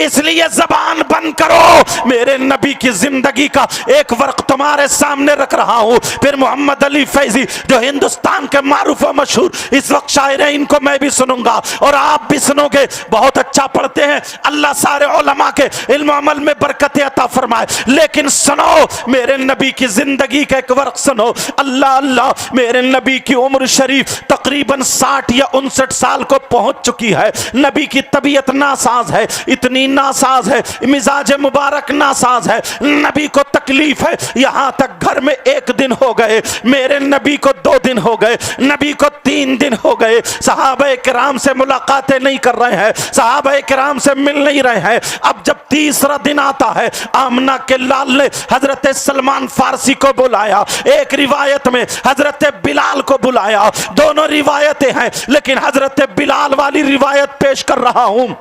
اس لیے زبان بند کرو. میرے نبی کی زندگی کا ایک ورق تمہارے سامنے رکھ رہا ہوں. پھر محمد علی فیضی جو ہندوستان کے معروف و مشہور اس وقت شاعر ہیں, ان کو میں بھی سنوں گا اور آپ بھی سنو گے. بہت اچھا پڑھتے ہیں, اللہ سارے علماء کے علم و عمل میں برکت عطا فرمائے. لیکن سنو میرے نبی کی زندگی کا ایک ورق سنو. اللہ اللہ, میرے نبی کی عمر شریف تقریباً 60 یا 59 سال کو پہنچ چکی ہے. نبی کی طبیعت ناساز ہے, اتنی ناساز ہے, مزاج مبارک ناساز ہے, نبی کو تکلیف ہے. یہاں تک گھر میں 1 دن ہو گئے, میرے نبی کو 2 دن ہو گئے, نبی کو 3 دن ہو گئے. صحابہ کرام سے ملاقاتیں نہیں کر رہے ہیں, صحابہ کرام سے مل نہیں رہے ہیں. اب جب تیسرا دن آتا ہے, آمنہ کے لال نے حضرت سلمان فارسی کو بلایا, ایک روایت میں حضرت بلال کو بلایا. دونوں روایتیں ہیں لیکن حضرت بلال والی روایت پیش کر رہا ہوں.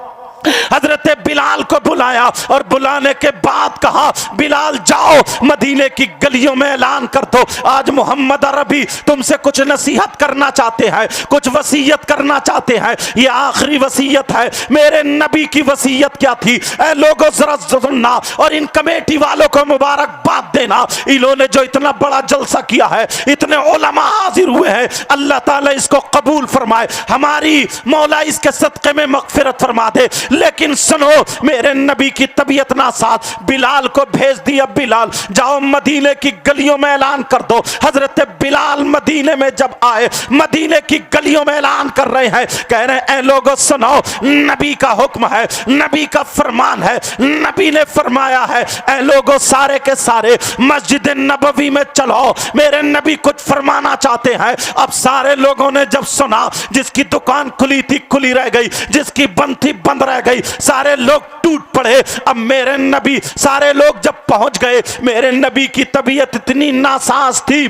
حضرت بلال کو بلایا اور بلانے کے بعد کہا, بلال جاؤ مدینے کی گلیوں میں اعلان کر دو, آج محمد عربی تم سے کچھ نصیحت کرنا چاہتے ہیں, کچھ وصیت کرنا چاہتے ہیں. یہ آخری وصیت ہے. میرے نبی کی وصیت کیا تھی؟ اے لوگوں ذرا سننا, اور ان کمیٹی والوں کو مبارکباد دینا, انہوں نے جو اتنا بڑا جلسہ کیا ہے, اتنے علماء حاضر ہوئے ہیں, اللہ تعالیٰ اس کو قبول فرمائے, ہماری مولا اس کے صدقے میں مغفرت فرما دے. لیکن سنو, میرے نبی کی طبیعت ناساز, بلال کو بھیج دیا, بلال جاؤ مدینے کی گلیوں میں اعلان کر دو. حضرت بلال مدینے میں جب آئے, مدینے کی گلیوں میں اعلان کر رہے ہیں, کہہ رہے ہیں اے لوگوں سنو, نبی کا حکم ہے, نبی کا فرمان ہے, نبی نے فرمایا ہے, اے لوگوں سارے کے سارے مسجد نبوی میں چلو, میرے نبی کچھ فرمانا چاہتے ہیں. اب سارے لوگوں نے جب سنا, جس کی دکان کھلی تھی کھلی رہ گئی, جس کی بند تھی بند رہ گئی, سارے لوگ ٹوٹ پڑے. اب میرے نبی, سارے لوگ جب پہنچ گئے, میرے نبی کی طبیعت اتنی ناساز تھی,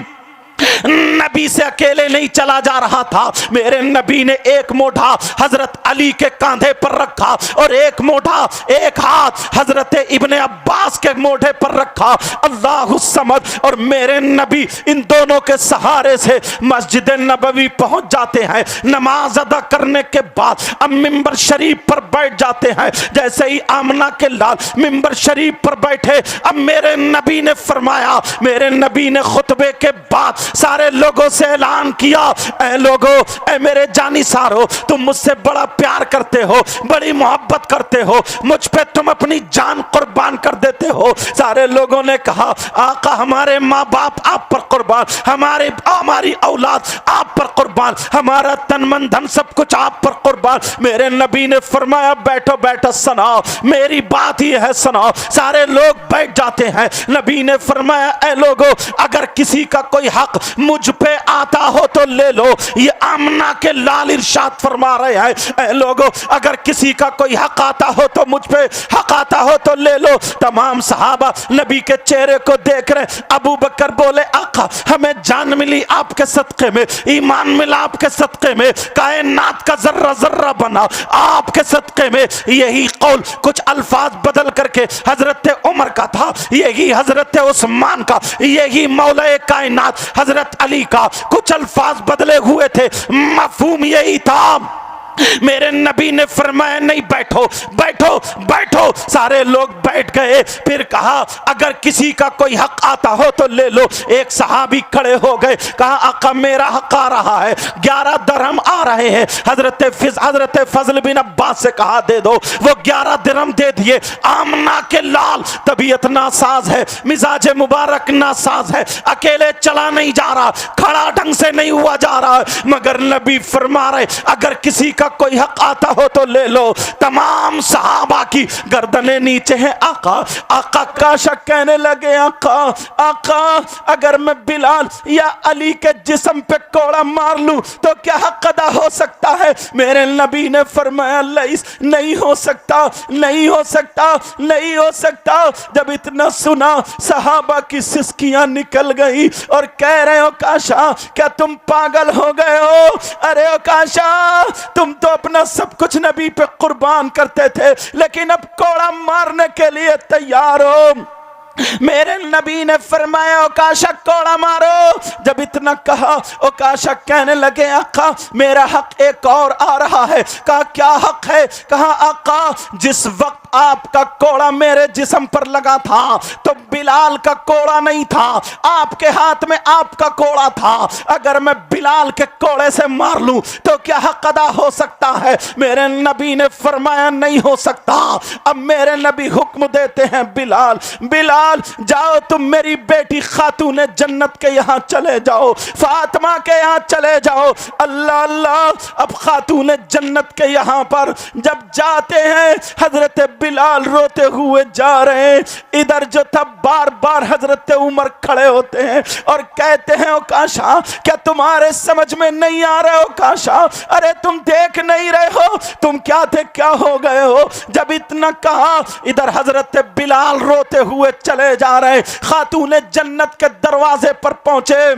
نبی سے اکیلے نہیں چلا جا رہا تھا. میرے نبی نے ایک موڈھا حضرت علی کے کاندھے پر رکھا اور ایک موڈھا, ایک ہاتھ حضرت ابن عباس کے موڈھے پر رکھا. اللہ الصمد. اور میرے نبی ان دونوں کے سہارے سے مسجد نبوی پہنچ جاتے ہیں. نماز ادا کرنے کے بعد اب ممبر شریف پر بیٹھ جاتے ہیں. جیسے ہی آمنہ کے لال ممبر شریف پر بیٹھے, اب میرے نبی نے فرمایا, میرے نبی نے خطبے کے بعد سارے لوگوں سے اعلان کیا, اے لوگوں, اے میرے جانی سارو, تم مجھ سے بڑا پیار کرتے ہو, بڑی محبت کرتے ہو, مجھ پہ تم اپنی جان قربان کر دیتے ہو. سارے لوگوں نے کہا, آقا ہمارے ماں باپ آپ پر قربان, ہماری اولاد آپ پر قربان, ہمارا تن من دھن سب کچھ آپ پر قربان. میرے نبی نے فرمایا بیٹھو بیٹھو, سناؤ میری بات ہی ہے, سناؤ. سارے لوگ بیٹھ جاتے ہیں. نبی نے فرمایا, اے لوگوں, اگر کسی کا کوئی حق مجھ پہ آتا ہو تو لے لو. یہ آمنہ کے لال ارشاد فرما رہے ہیں, اے لوگوں, اگر کسی کا کوئی حق آتا ہو تو مجھ پہ حق آتا ہو تو لے لو. تمام صحابہ نبی کے چہرے کو دیکھ رہے. ابو بکر بولے, آقا ہمیں جان ملی آپ کے صدقے میں, ایمان ملا آپ کے صدقے میں, کائنات کا ذرہ ذرہ بنا آپ کے صدقے میں. یہی قول کچھ الفاظ بدل کر کے حضرت عمر کا تھا, یہی حضرت عثمان کا, یہی مولا کائنات حضرت علی کا, کچھ الفاظ بدلے ہوئے تھے, مفہوم یہی تھا. میرے نبی نے فرمایا نہیں، بیٹھو بیٹھو بیٹھو، سارے لوگ بیٹھ گئے۔ پھر کہا اگر کسی کا کوئی حق آتا ہو تو لے لو۔ ایک صحابی کھڑے ہو گئے، کہا آقا میرا حق آ رہا ہے، 11 درہم آ رہے ہیں۔ حضرت فضل بن عباس سے کہا دے دو، وہ 11 درہم دے دیے۔ آمنہ کے لال طبیعت ناساز ہے، مزاج مبارک ناساز ہے، اکیلے چلا نہیں جا رہا، کھڑا ڈھنگ سے نہیں ہوا جا رہا، مگر نبی فرما رہے اگر کسی کا کوئی حق آتا ہو تو لے لو۔ تمام صحابہ کی گردنیں نیچے ہیں۔ آقا کا شک کہنے لگے آقا اگر میں بلال یا علی کے جسم پہ کوڑا مار لوں تو کیا حق ادا ہو سکتا ہے؟ میرے نبی نے فرمایا نہیں ہو سکتا، نہیں ہو سکتا، نہیں ہو سکتا۔ جب اتنا سنا صحابہ کی سسکیاں نکل گئی اور کہہ رہے ہو کاشا کیا تم پاگل ہو گئے ہو؟ ارے او کاشا تم تو اپنا سب کچھ نبی پہ قربان کرتے تھے، لیکن اب کوڑا مارنے کے لیے تیار ہو۔ میرے نبی نے فرمایا اوکاشا کوڑا مارو۔ جب اتنا کہا اوکاشا کہنے لگے آقا میرا حق ایک اور آ رہا ہے۔ کہا کیا حق ہے؟ کہا آقا جس وقت آپ کا کوڑا میرے جسم پر لگا تھا تو بلال کا کوڑا نہیں تھا، آپ کے ہاتھ میں آپ کا کوڑا تھا، اگر میں بلال کے کوڑے سے مار لوں تو کیا حق ادا ہو سکتا ہے؟ میرے نبی نے فرمایا نہیں ہو سکتا۔ اب میرے نبی حکم دیتے ہیں بلال جاؤ تم میری بیٹی خاتون جنت کے یہاں چلے جاؤ، فاطمہ کے یہاں چلے جاؤ۔ اللہ اللہ، اب خاتون جنت کے یہاں پر جب جاتے ہیں حضرت بلال روتے ہوئے جا رہے ہیں، ادھر جو تھا بار بار حضرت عمر کھڑے ہوتے ہیں اور کہتے ہیں اوکاشا کیا تمہارے سمجھ میں نہیں آ رہے اوکاشا؟ ارے تم دیکھ نہیں رہے ہو تم کیا تھے کیا ہو گئے ہو؟ جب اتنا کہا ادھر حضرت بلال روتے ہوئے چلے جا رہے، خاتون جنت کے دروازے پر پہنچے،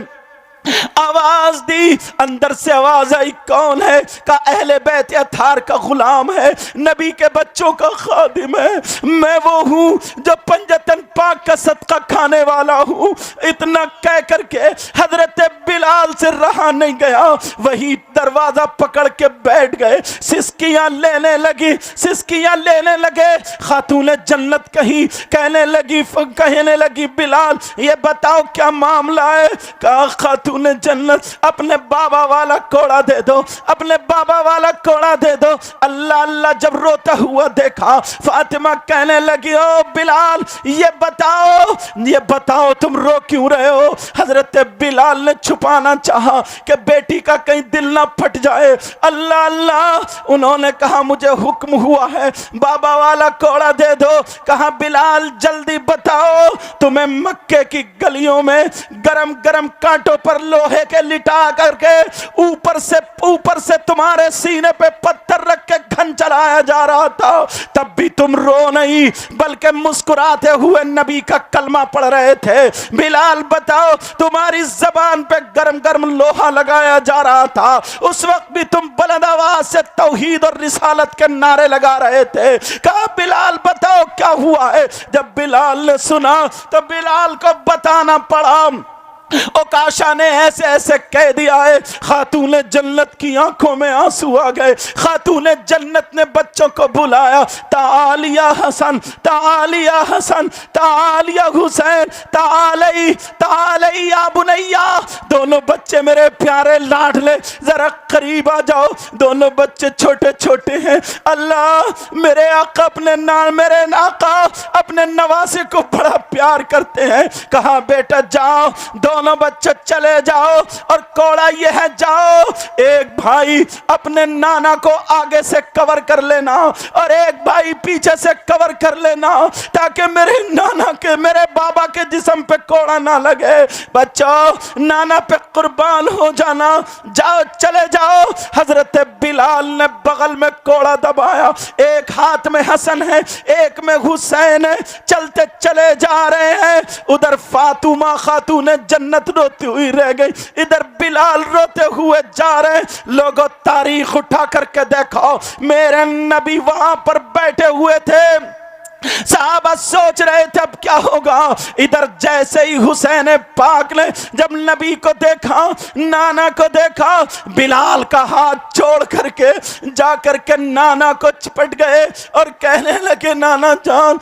آواز دی، اندر سے آواز آئی کون ہے؟ کہا اہل بیت اطہار کا غلام ہے، نبی کے بچوں کا خادم ہے، میں وہ ہوں جو پنجتن پاک کا صدقہ کھانے والا ہوں۔ اتنا کہہ کر کے حضرت بلال سے رہا نہیں گیا، وہی دروازہ پکڑ کے بیٹھ گئے، سسکیاں لینے لگے۔ خاتون جنت کہنے لگی بلال یہ بتاؤ کیا معاملہ ہے؟ کہا خاتون جنت اپنے بابا والا کوڑا دے دو، اپنے بابا والا کوڑا دے دو۔ اللہ اللہ جب روتا ہوا دیکھا فاطمہ کہنے لگی او بلال یہ بتاؤ تم رو کیوں رہے ہو؟ حضرت بلال نے چھپانا چاہا کہ بیٹی کا کہیں دل نہ پھٹ جائے۔ اللہ اللہ، انہوں نے کہا مجھے حکم ہوا ہے بابا والا کوڑا دے دو۔ کہا بلال جلدی بتاؤ، تمہیں مکے کی گلیوں میں گرم گرم کانٹوں پر لوہے کے لٹا کر کے اوپر سے تمہارے سینے پہ پتھر رکھ کے گھن چلایا جا رہا تھا، تب بھی تم رو نہیں بلکہ مسکراتے ہوئے نبی کا کلمہ پڑھ رہے تھے۔ بلال بتاؤ تمہاری زبان پہ گرم گرم لوہا لگایا جا رہا تھا، اس وقت بھی تم بلند آواز سے توحید اور رسالت کے نعرے لگا رہے تھے۔ کہا بلال بتاؤ کیا ہوا ہے؟ جب بلال نے سنا تو بلال کو بتانا پڑا۔ اوکاشا نے ایسے کہہ دیا ہے، خاتون جنت کی آنکھوں میں آنسو آ گئے۔ خاتون جنت نے بچوں کو بلایا، تعال یا حسن، تعال یا حسن، تعال یا حسین، تعالی یا بنیا۔ دونوں بچے میرے پیارے لاڈلے ذرا قریب آ جاؤ، دونوں بچے چھوٹے چھوٹے ہیں۔ اللہ میرے آقا میرے آقا اپنے نواسے کو بڑا پیار کرتے ہیں۔ کہا بیٹا جاؤ، دونوں بچے چلے جاؤ، اور کوڑا یہ ہے جاؤ ایک بھائی اپنے نانا کو آگے سے کور کر لینا اور ایک بھائی پیچھے سے کور کر لینا تاکہ میرے بابا کے جسم پہ کوڑا نہ لگے۔ بچوں نانا پہ قربان ہو جانا، جاؤ چلے جاؤ۔ حضرت بلال نے بغل میں کوڑا دبایا، ایک ہاتھ میں حسن ہے ایک میں حسین ہے، چلتے چلے جا رہے ہیں۔ ادھر فاطمہ خاتون جنت روتی ہوئی رہ گئی، ادھر بلال روتے ہوئے جا رہے۔ لوگوں تاریخ اٹھا کر کے دیکھو، میرے نبی وہاں پر بیٹھے ہوئے تھے، صحابہ سوچ رہے تھے اب کیا ہوگا. ادھر جیسے ہی حسین پاک نے جب نبی کو دیکھا, نانا کو دیکھا, بلال کا ہاتھ چھوڑ کر کے جا کر کے نانا کو چپٹ گئے اور کہنے لگے نانا جان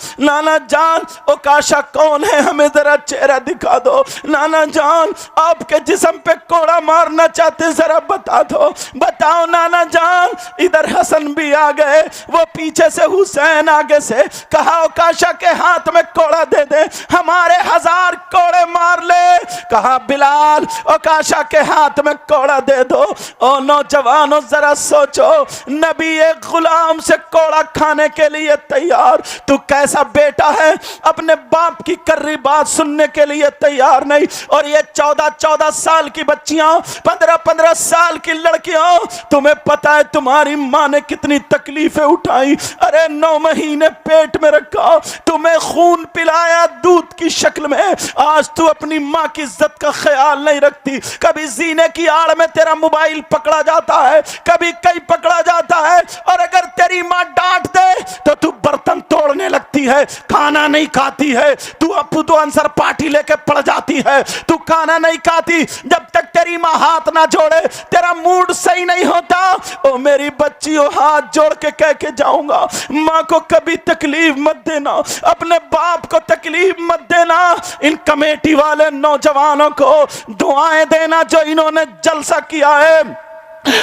اوکاشا کون ہے, ہمیں ذرا چہرہ دکھا دو. نانا جان آپ کے جسم پہ کوڑا مارنا چاہتے, ذرا بتا دو, بتاؤ نانا جان. ادھر حسن بھی آ گئے, وہ پیچھے سے حسین آگے سے. کہا اوکاشا کے ہاتھ میں کوڑا دے دے, ہمارے 1000 کوڑے مار لے. کہا بلال اوکاشا کے ہاتھ میں کوڑا دے دو. او نوجوانوں ذرا سوچو, نبی ایک غلام سے کوڑا کھانے کے لیے تیار. تو کیسا بیٹا ہے, اپنے باپ کی کری بات سننے کے لیے تیار نہیں. اور یہ 14 سال کی بچیاں, 15 سال کی لڑکیاں, تمہیں پتا ہے تمہاری ماں نے کتنی تکلیفیں اٹھائی. ارے 9 مہینے پیٹ میں رکھا, تمہیں خون پلایا دودھ کی شکل میں. آج تو اپنی ماں کی عزت کا خیال نہیں رکھتی. کبھی زینے کی آڑ میں تیرا موبائل پکڑا جاتا ہے, کبھی کہیں پکڑا جاتا ہے, اور اگر تیری ماں ڈانٹ دے تو برتن توڑنے لگتی ہے, کھانا نہیں کھاتی ہے. تو انصر پارٹی لے کے پڑ جاتی ہے, تو کھانا نہیں کھاتی جب تک تیری ماں ہاتھ نہ جوڑے. تیرا موڈ صحیح نہیں ہوتا. او میری بچیوں, ہاتھ جوڑ کے کہہ کے جاؤں گا, ماں کو کبھی تکلیف مت دینا, اپنے باپ کو تکلیف مت دینا. ان کمیٹی والے نوجوانوں کو دعائیں دینا جو انہوں نے جلسہ کیا ہے,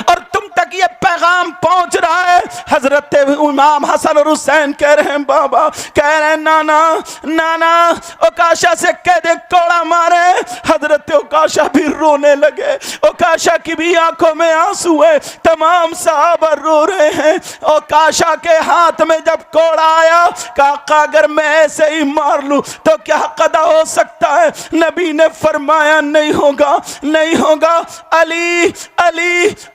اور تم تک یہ پیغام پہنچ رہا ہے. حضرت امام حسن اور حسین کہہ رہے ہیں بابا, کہہ رہے ہیں نانا اوکاشا سے کہہ دے کوڑا مارے. حضرت اوکاشا بھی رونے لگے, اوکاشا کی بھی آنکھوں میں آنسو ہے, تمام صحابہ رو رہے ہیں. اوکاشا کے ہاتھ میں جب کوڑا آیا, کہا اگر میں ایسے ہی مار لوں تو کیا قضا ہو سکتا ہے؟ نبی نے فرمایا نہیں ہوگا. علی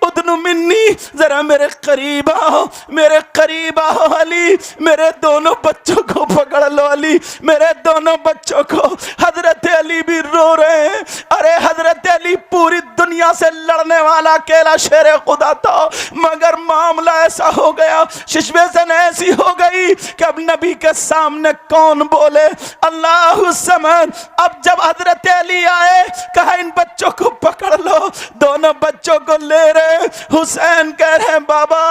ادنو منی, ذرا میرے قریب آؤ علی, میرے دونوں بچوں کو پکڑ لو علی, میرے دونوں بچوں کو. حضرت علی بھی رو رہے ہیں. ارے حضرت علی پوری دنیا سے لڑنے والا اکیلا شیر خدا تھا, مگر معاملہ ایسا ہو گیا, ششبیزن ایسی ہو گئی کہ اب نبی کے سامنے کون بولے. اللہ الصمد. اب جب حضرت علی آئے, کہا ان بچوں کو پکڑ لو. دونوں بچوں کو لے رہے. حسین کہہ رہے ہیں بابا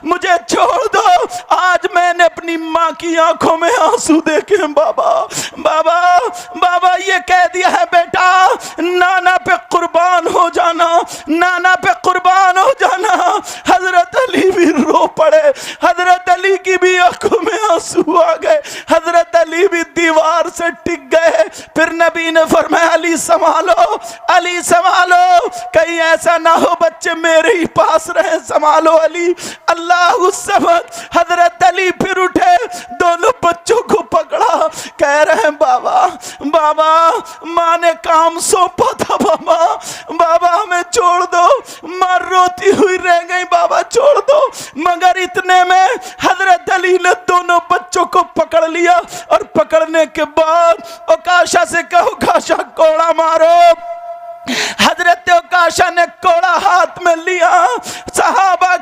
مجھے چھوڑ دو, آج میں نے اپنی ماں کی آنکھوں میں آنسو دیکھے. بابا یہ کہہ دیا ہے بیٹا, نانا پہ قربان ہو جانا. حضرت علی بھی رو پڑے, حضرت علی کی بھی آنکھوں میں آنسو آ گئے, حضرت علی بھی دیوار سے ٹک گئے. پھر نبی نے فرمایا علی سنبھالو, کہیں ایسا نہ ہو بچے میرے ہی پاس رہے, سنبھالو علی. اللہ الصمد. حضرت علی پھر اٹھے, دونوں بچوں کو پکڑا, کہہ رہے ہیں بابا ماں نے کام سونپا تھا, بابا ہمیں چھوڑ دو, ماں روتی ہوئی رہ گئی, بابا چھوڑ دو. مگر اتنے میں حضرت علی نے دونوں بچوں کو پکڑ لیا, اور پکڑنے کے بعد اوکاشا سے کہو اوکاشا کوڑا مارو. حضرت اوکاشا نے کوڑا ہاتھ میں لیا. صحابہ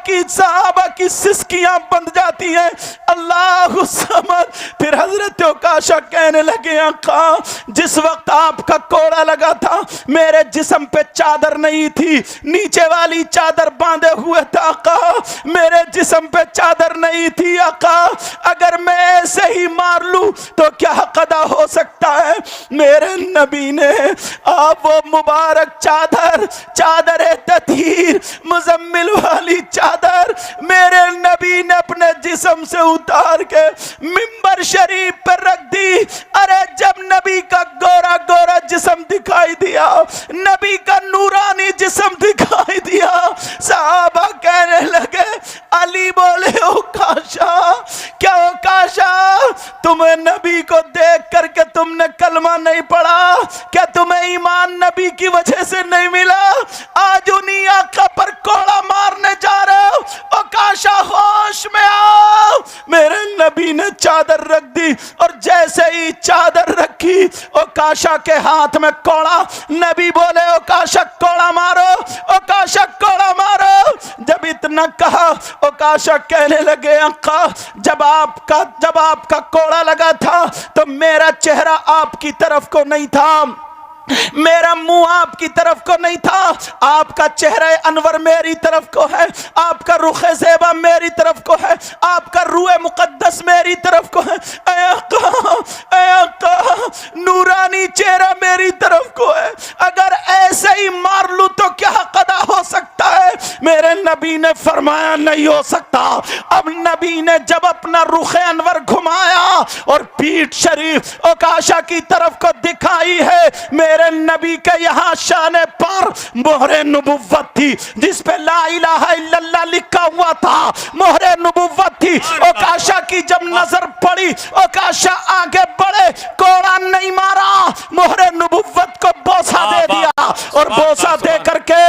کی سسکیاں بند جاتی ہیں. اللہ الصمد. پھر حضرت اوکاشا کہنے لگے آقا جس وقت آپ کا کوڑا لگا تھا میرے جسم پہ چادر نہیں تھی, نیچے والی چادر باندھے ہوئے تھا آقا, میرے جسم پہ چادر نہیں تھی آقا. اگر میں ایسے ہی مار لوں تو کیا قضا ہو سکتا ہے؟ میرے نبی نے آپ وہ مبارک چادر تطہیر مزمل والی چادر میرے نبی نے اپنے جسم سے اتار کے منبر شریف پر رکھ دی. ارے جب نبی کا گورا جسم دکھائی دیا, نبی کا نورانی جسم دکھائی دیا, صحابہ کہنے لگے علی بولے اوکاشا, کیا اوکاشا تمہیں نبی کو دیکھ کر کے تم نے کلمہ نہیں پڑھا؟ کیا تمہیں ایمان نبی کی وجہ سے نہیں ملا؟ آج انہی آقا پر کوڑا مارنے جا رہے ہو. اوکاشا ہوش میں آؤ. میرے نبی نے چادر رکھ دی اور جیسے ہی چادر رکھی اوکاشا کے ہاتھ میں کوڑا. نبی بولے اوکاشا کوڑا مارو, اوکاشا کوڑا مارو. جب اتنا کہا اوکاشا کہنے لگے آقا جب آپ کا کوڑا لگا تھا تو میرا چہرہ آپ کی طرف کو نہیں تھا, میرا منہ آپ کی طرف کو نہیں تھا, آپ کا چہرہ انور میری طرف کو ہے, آپ کا رخ زیبا میری طرف کو ہے, آپ کا روح مقدس میری طرف کو ہے. اے آقا نورانی چہرہ میری طرف کو ہے, اگر ایسے ہی مار لوں تو کیا قضا ہو سکتا ہے؟ میرے نبی نے فرمایا نہیں ہو سکتا. اب نبی نے جب اپنا رخ انور گھمایا اور پیٹھ شریف اوکاشا کی طرف کو دکھائی ہے, میرے نبی کے یہاں شان پر مہر نبوت تھی جس پہ لا الہ الا اللہ لکھا ہوا تھا, مہر نبوت تھی. اوکاشا کی جب نظر پڑی اوکاشا آگے بڑھے, کوڑا نہیں مارا, مہر نبوت کو بوسہ دے دیا اور بوسہ دے کر کے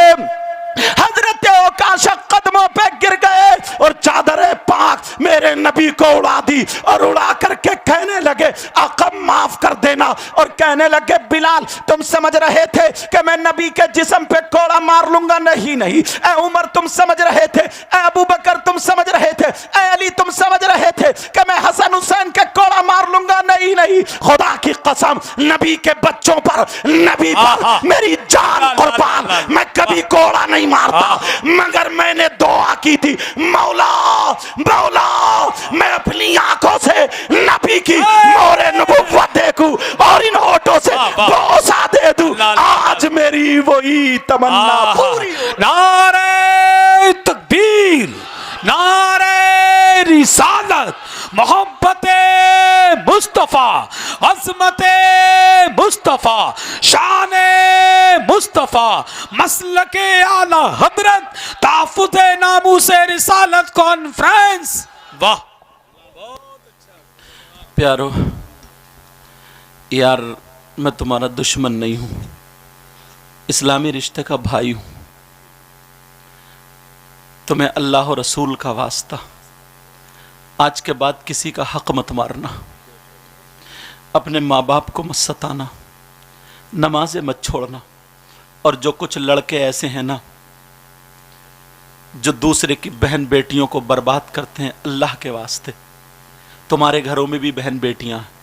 حضرت اوکاشا قدموں پہ گر گئے اور چادر پاک میرے نبی کو اڑا دی اور اڑا کر کے کہنے لگے آقا معاف کر دینا, اور کہنے لگے بلال تم سمجھ رہے تھے کہ میں نبی کے جسم پہ کوڑا مار لوں گا؟ نہیں نہیں. اے عمر تم سمجھ رہے تھے, اے ابو بکر تم سمجھ رہے تھے, اے علی تم سمجھ رہے تھے کہ میں حسن حسین کے کوڑا مار لوں گا؟ نہیں نہیں. خدا کی قسم نبی کے بچوں پر, نبی پر میری جان قربان, میں کبھی کوڑا نہیں مارتا, مگر میں نے دعا کی تھی مولا مولا میں اپنی آنکھوں سے نبی کی مہر نبوت دیکھوں اور ان ہونٹوں سے بوسہ دے دوں. آج میری وہی تمنا پوری. نعرہ تکبیر, نعرہ رسالت, محبت مصطفیٰ, عظمت مصطفیٰ, شان مصطفیٰ, مسلک اعلی حضرت, تحفظ ناموس رسالت کانفرنس. واہ پیارو یار, میں تمہارا دشمن نہیں ہوں, اسلامی رشتے کا بھائی ہوں. تمہیں اللہ و رسول کا واسطہ آج کے بعد کسی کا حق مت مارنا, اپنے ماں باپ کو مت ستانا, نمازیں مت چھوڑنا, اور جو کچھ لڑکے ایسے ہیں نا جو دوسرے کی بہن بیٹیوں کو برباد کرتے ہیں, اللہ کے واسطے تمہارے گھروں میں بھی بہن بیٹیاں ہیں,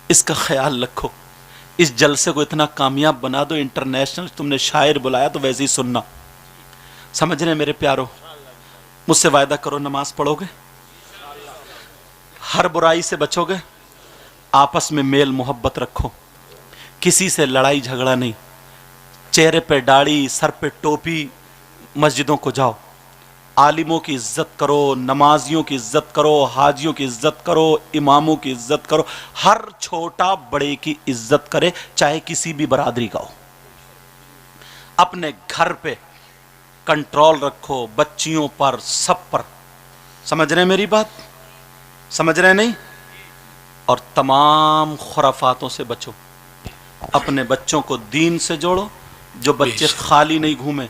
اس کا خیال رکھو. اس جلسے کو اتنا کامیاب بنا دو, انٹرنیشنل تم نے شاعر بلایا تو ویسے ہی سننا. سمجھ رہے میرے پیارو؟ مجھ سے وعدہ کرو نماز پڑھو گے, ہر برائی سے بچو گے, آپس میں میل محبت رکھو, کسی سے لڑائی جھگڑا نہیں, چہرے پہ داڑھی سر پہ ٹوپی, مسجدوں کو جاؤ, عالموں کی عزت کرو, نمازیوں کی عزت کرو, حاجیوں کی عزت کرو, اماموں کی عزت کرو. ہر چھوٹا بڑے کی عزت کرے چاہے کسی بھی برادری کا ہو. اپنے گھر پہ کنٹرول رکھو, بچیوں پر, سب پر. سمجھ رہے ہیں میری بات؟ سمجھ رہے نہیں؟ اور تمام خرافاتوں سے بچو, اپنے بچوں کو دین سے جوڑو. جو بچے خالی نہیں گھومیں,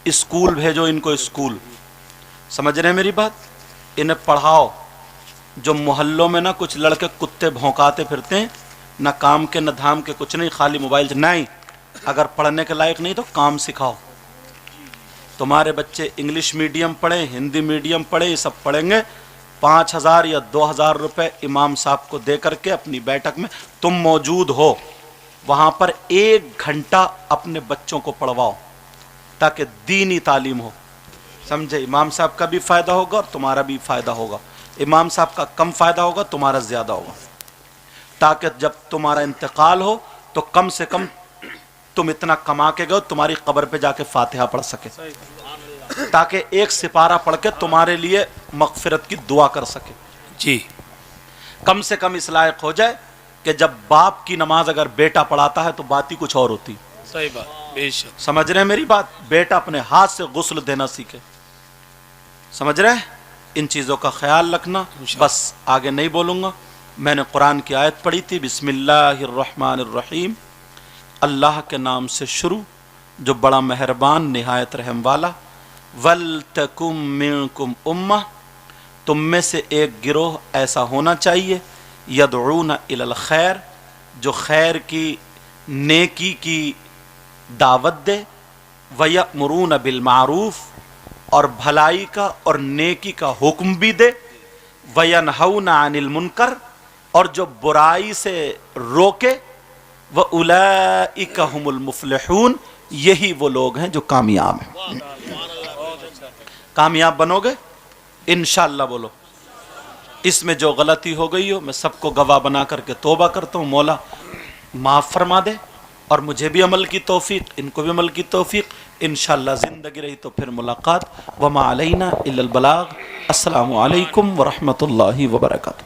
اسکول بھیجو ان کو, اسکول. سمجھ رہے ہیں میری بات؟ انہیں پڑھاؤ. جو محلوں میں نا کچھ لڑکے کتے بھونکاتے پھرتے ہیں, نہ کام کے نہ دھام کے, کچھ نہیں, خالی موبائل نہیں. اگر پڑھنے کے لائق نہیں تو کام سکھاؤ. تمہارے بچے انگلش میڈیم پڑھیں, ہندی میڈیم پڑھیں, یہ سب پڑھیں گے. 5,000 یا 2,000 روپے امام صاحب کو دے کر کے اپنی بیٹھک میں تم موجود ہو, وہاں پر 1 گھنٹہ اپنے بچوں کو پڑھواؤ تاکہ دینی تعلیم ہو. سمجھے؟ امام صاحب کا بھی فائدہ ہوگا اور تمہارا بھی فائدہ ہوگا. امام صاحب کا کم فائدہ ہوگا, تمہارا زیادہ ہوگا, تاکہ جب تمہارا انتقال ہو تو کم سے کم تم اتنا کما کے گئے تمہاری قبر پہ جا کے فاتحہ پڑھ سکے, تاکہ ایک سپارہ پڑھ کے تمہارے لیے مغفرت کی دعا کر سکے. جی, کم سے کم اس لائق ہو جائے کہ جب باپ کی نماز اگر بیٹا پڑھاتا ہے تو بات ہی کچھ اور ہوتی. صحیح بات, بے شک. سمجھ رہے ہیں میری بات؟ بیٹا اپنے ہاتھ سے غسل دینا سیکھے. سمجھ رہے ہیں؟ ان چیزوں کا خیال رکھنا. بس آگے نہیں بولوں گا. میں نے قرآن کی آیت پڑھی تھی, بسم اللہ الرحمن الرحیم, اللہ کے نام سے شروع جو بڑا مہربان نہایت رحم والا. وَلْتَكُمْ مِنْكُمْ اُمَّةٌ، تم میں سے ایک گروہ ایسا ہونا چاہیے، یدعون الی الخیر، جو خیر کی نیکی کی دعوت دے، وَيَأْمُرُونَ بِالْمَعْرُوفِ، اور بھلائی کا اور نیکی کا حکم بھی دے، وَيَنْہَوْنَ عَنِ الْمُنْکَرِ، اور جو برائی سے روکے، وَأُولَئِکَ هُمُ الْمُفْلِحُونَ، یہی وہ لوگ ہیں جو کامیاب ہیں۔ کامیاب بنو گے انشاءاللہ، بولو۔ اس میں جو غلطی ہو گئی ہو میں سب کو گواہ بنا کر کے توبہ کرتا ہوں، مولا معاف فرما دے، اور مجھے بھی عمل کی توفیق، ان کو بھی عمل کی توفیق۔ انشاءاللہ زندگی رہی تو پھر ملاقات۔ وما علینا الا البلاغ۔ السلام علیکم ورحمۃ اللہ وبرکاتہ۔